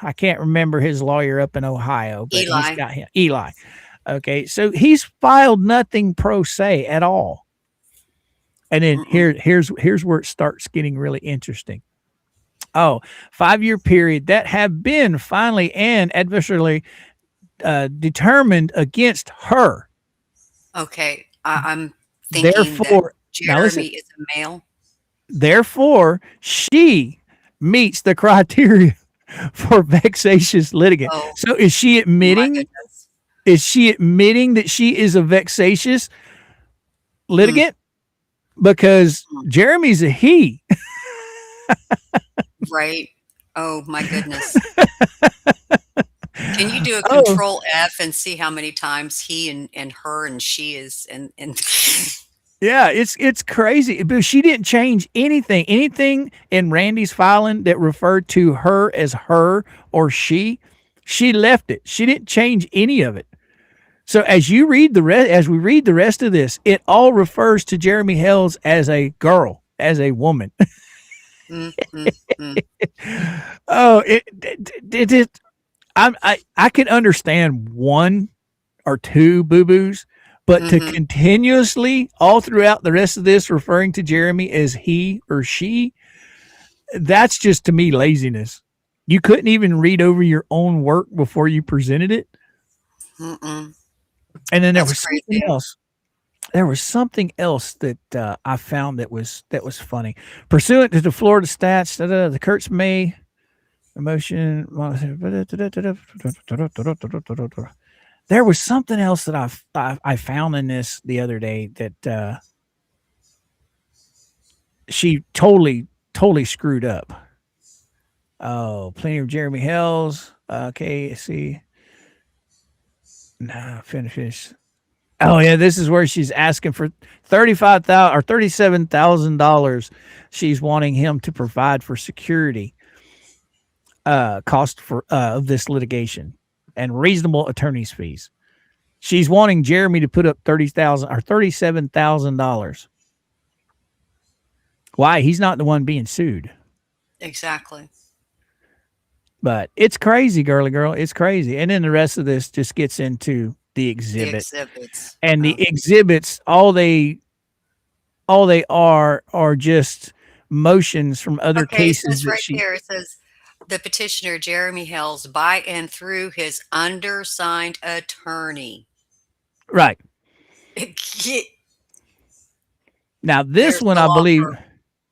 I can't remember his lawyer up in Ohio, but Eli. he's got him. Eli. Okay. So he's filed nothing pro se at all. And then here's where it starts getting really interesting. Oh, 5-year period that have been finally and adversarially determined against her. Okay. I'm thinking Therefore, that now listen. Jeremy is a male. Therefore, she meets the criteria for vexatious litigant. Oh, so is she my admitting? goodness. Is she admitting that she is a vexatious litigant? Because Jeremy's a he. Right. Oh my goodness. Can you do a control F and see how many times he and her and she is and Yeah, it's crazy. But she didn't change anything. Anything in Randy's filing that referred to her as her or she left it. She didn't change any of it. So as we read the rest of this, it all refers to Jeremy Hales as a girl, as a woman. Oh, I can understand 1 or 2 boo-boos, but to continuously all throughout the rest of this referring to Jeremy as he or she, that's just to me laziness. You couldn't even read over your own work before you presented it. And then there was something else. There was something else that I found that was funny. Pursuant to the Florida stats, the Kurtz May motion. There was something else that I found in this the other day that she totally screwed up. Oh, plenty of Jeremy Hales. Okay, see. Nah, finish. Oh yeah, this is where she's asking for $35,000 or $37,000. She's wanting him to provide for security cost for of this litigation and reasonable attorney's fees. She's wanting Jeremy to put up $30,000 or $37,000. Why? He's not the one being sued. Exactly. But it's crazy, girly girl. It's crazy. And then the rest of this just gets into the exhibits. And the exhibits, all they are just motions from other cases. It says right there, it says the petitioner Jeremy Hales by and through his undersigned attorney. Right. Now this one, I believe.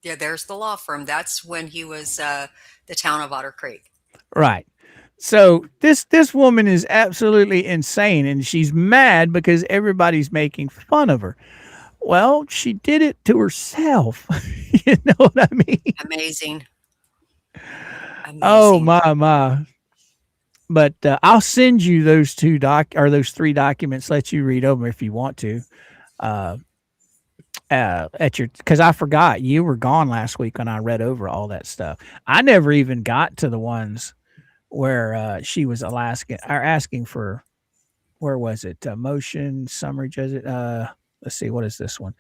Yeah, there's the law firm. That's when he was the town of Otter Creek. Right. So this woman is absolutely insane, and she's mad because everybody's making fun of her. Well, she did it to herself. You know what I mean? Amazing. Oh my. But I'll send you those 3 documents. Let you read over if you want to. Because I forgot you were gone last week when I read over all that stuff. I never even got to the ones where she was asking for, where was it? Motion summary judge. Let's see, what is this one?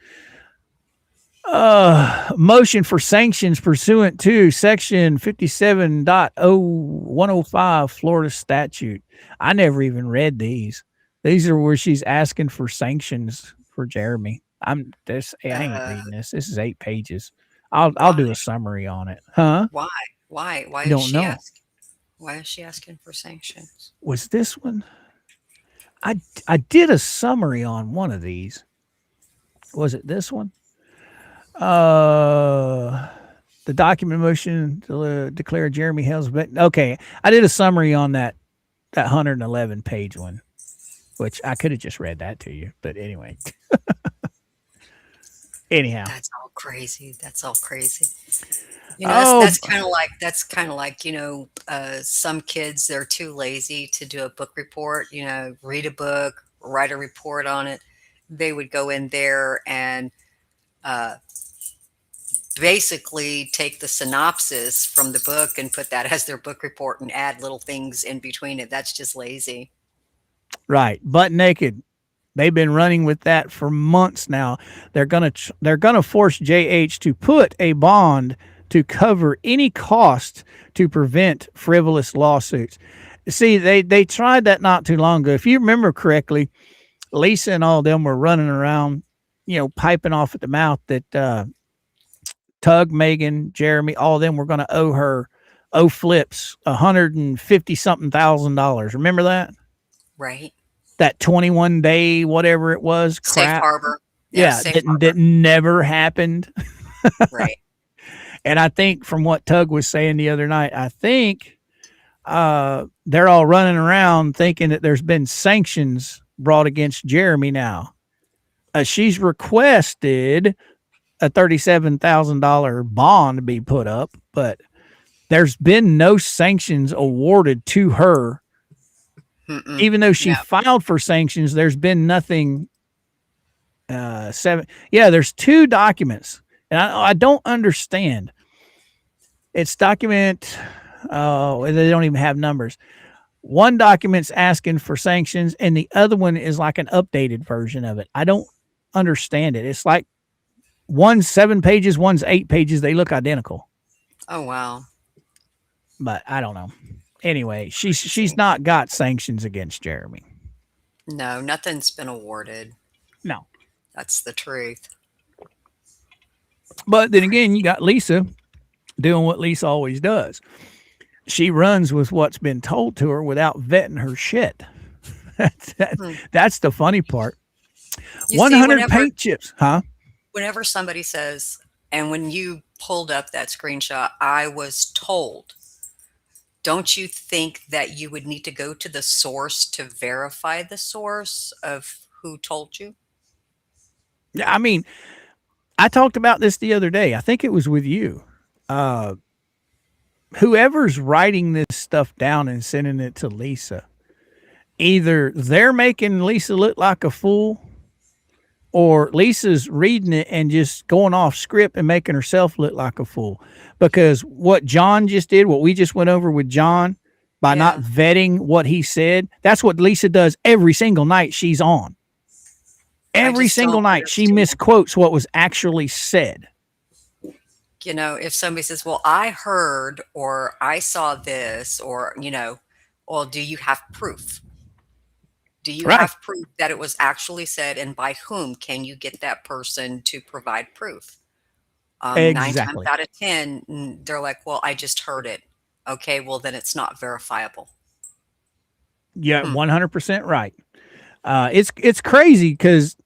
Motion for sanctions pursuant to section 57.0105 Florida statute. I never even read these. These are where she's asking for sanctions for Jeremy. I ain't reading this. This is 8 pages. I'll do a summary on it. Huh? Why? I don't know. Why is she asking for sanctions? Was this one? I did a summary on one of these. Was it this one? The document motion to declare Jeremy Hales. Okay, I did a summary on that 111 page one, which I could have just read that to you. But anyway. Anyhow. That's all crazy. You know, that's kind of like, some kids, they're too lazy to do a book report, read a book, write a report on it. They would go in there and uh, basically take the synopsis from the book and put that as their book report and add little things in between it. That's just lazy. Right. Butt naked. They've been running with that for months now. They're gonna force JH to put a bond to cover any cost to prevent frivolous lawsuits. See, they tried that not too long ago. If you remember correctly, Lisa and all of them were running around, piping off at the mouth that Tug, Megan, Jeremy, all of them were going to owe Flips $150,000. Remember that? Right. That 21 day, whatever it was, Safe crap. harbor. Yeah, that never happened. Right. And I think from what Tug was saying the other night, I think they're all running around thinking that there's been sanctions brought against Jeremy now. She's requested a $37,000 bond to be put up, but there's been no sanctions awarded to her. Mm-mm. Even though she filed for sanctions, there's been nothing. There's 2 documents, and I don't understand. It's document. Oh, they don't even have numbers. One document's asking for sanctions, and the other one is like an updated version of it. I don't understand it. It's like one's 7 pages, one's 8 pages. They look identical. Oh, wow. But I don't know. Anyway, she's not got sanctions against Jeremy. No, nothing's been awarded. No. That's the truth. But then again, you got Lisa doing what Lisa always does. She runs with what's been told to her without vetting her shit. That's the funny part. 100 paint chips, huh? Whenever somebody says, and when you pulled up that screenshot, I was told, don't you think that you would need to go to the source to verify the source of who told you? Yeah, I mean, I talked about this the other day. I think it was with you. Whoever's writing this stuff down and sending it to Lisa, either they're making Lisa look like a fool, or Lisa's reading it and just going off script and making herself look like a fool. Because what John just did, what we just went over with John, by not vetting what he said, that's what Lisa does every single night she's on. Every single night she misquotes what was actually said. If somebody says, well, I heard, or I saw this, or, well, do you have proof? Do you have proof that it was actually said, and by whom can you get that person to provide proof? Exactly. 9 times out of 10, they're like, well, I just heard it. Okay, well, then it's not verifiable. Yeah, 100% right. It's crazy because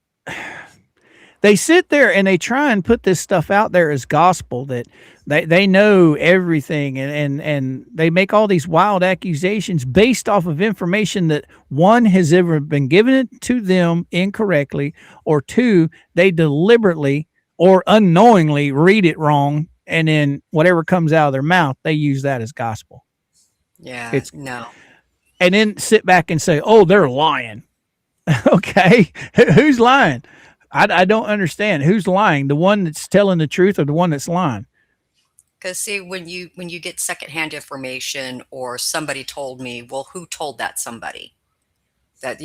they sit there and they try and put this stuff out there as gospel, that they know everything, and they make all these wild accusations based off of information that, one, has ever been given to them incorrectly, or 2, they deliberately or unknowingly read it wrong, and then whatever comes out of their mouth, they use that as gospel. Yeah, and then sit back and say, oh, they're lying. Okay, who's lying? I don't understand. Who's lying? The one that's telling the truth, or the one that's lying? Because see, when you get secondhand information, or somebody told me, well, who told that somebody? That,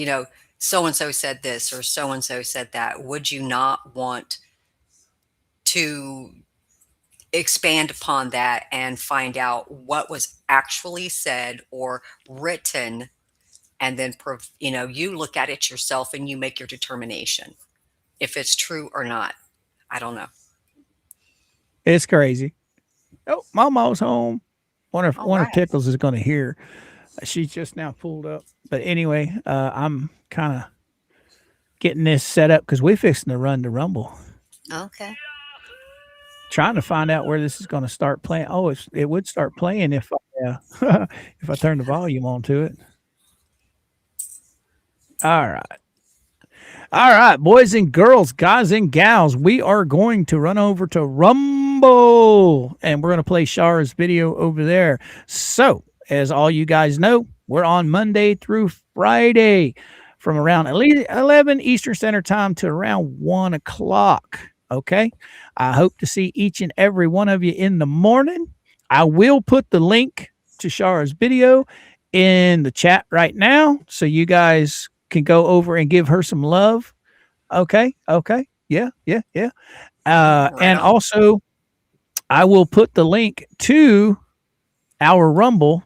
so-and-so said this, or so-and-so said that. Would you not want to expand upon that and find out what was actually said or written, and then, you look at it yourself and you make your determination if it's true or not? I don't know. It's crazy. Oh, Mama's home. Wonder if Pickles is going to hear. She's just now pulled up. But anyway, I'm kind of getting this set up because we're fixing to run the Rumble. Okay. Trying to find out where this is going to start playing. Oh, it would start playing if I if I turn the volume on to it. All right, boys and girls, guys and gals, we are going to run over to Rumble. Rumble. And we're going to play Shara's video over there. So, as all you guys know, we're on Monday through Friday from around 11 Eastern Standard Time to around 1 o'clock. Okay? I hope to see each and every one of you in the morning. I will put the link to Shara's video in the chat right now so you guys can go over and give her some love. Okay? Yeah. And also, I will put the link to our Rumble,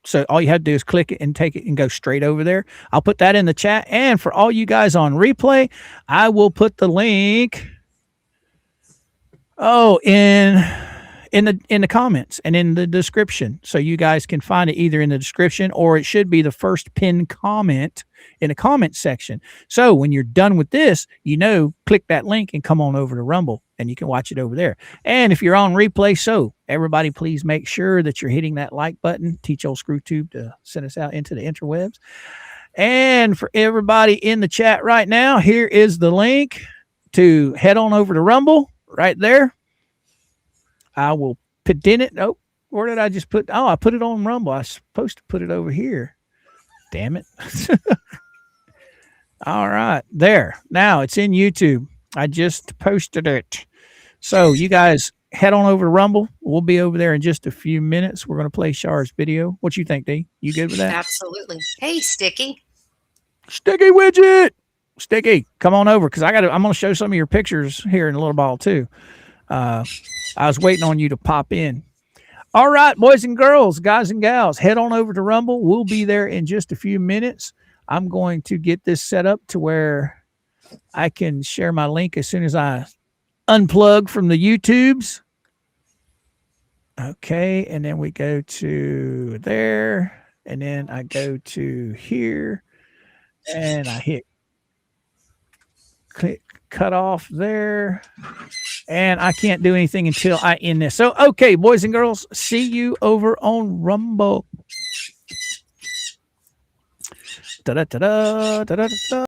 so all you have to do is click it and take it and go straight over there. I'll put that in the chat. And for all you guys on replay, I will put the link in the comments and in the description. So you guys can find it either in the description or it should be the first pinned comment in the comment section. So when you're done with this, click that link and come on over to Rumble and you can watch it over there. And if you're on replay, so everybody please make sure that you're hitting that like button. Teach old ScrewTube to send us out into the interwebs. And for everybody in the chat right now, here is the link to head on over to Rumble right there. I will put in it. Oh, where did I just put? Oh, I put it on Rumble. I was supposed to put it over here. Damn it. All right. There. Now it's in YouTube. I just posted it. So you guys head on over to Rumble. We'll be over there in just a few minutes. We're going to play Shara's video. What you think, D? You good with that? Absolutely. Hey, Sticky. Sticky widget. Sticky, come on over because I'm going to show some of your pictures here in a little while too. I was waiting on you to pop in. All right, boys and girls, guys and gals, head on over to Rumble. We'll be there in just a few minutes. I'm going to get this set up to where I can share my link as soon as I unplug from the YouTubes. Okay, and then we go to there, and then I go to here, and I hit click cut off there. And I can't do anything until I end this. So, okay, boys and girls, see you over on Rumble. Da-da-da-da, da-da-da-da.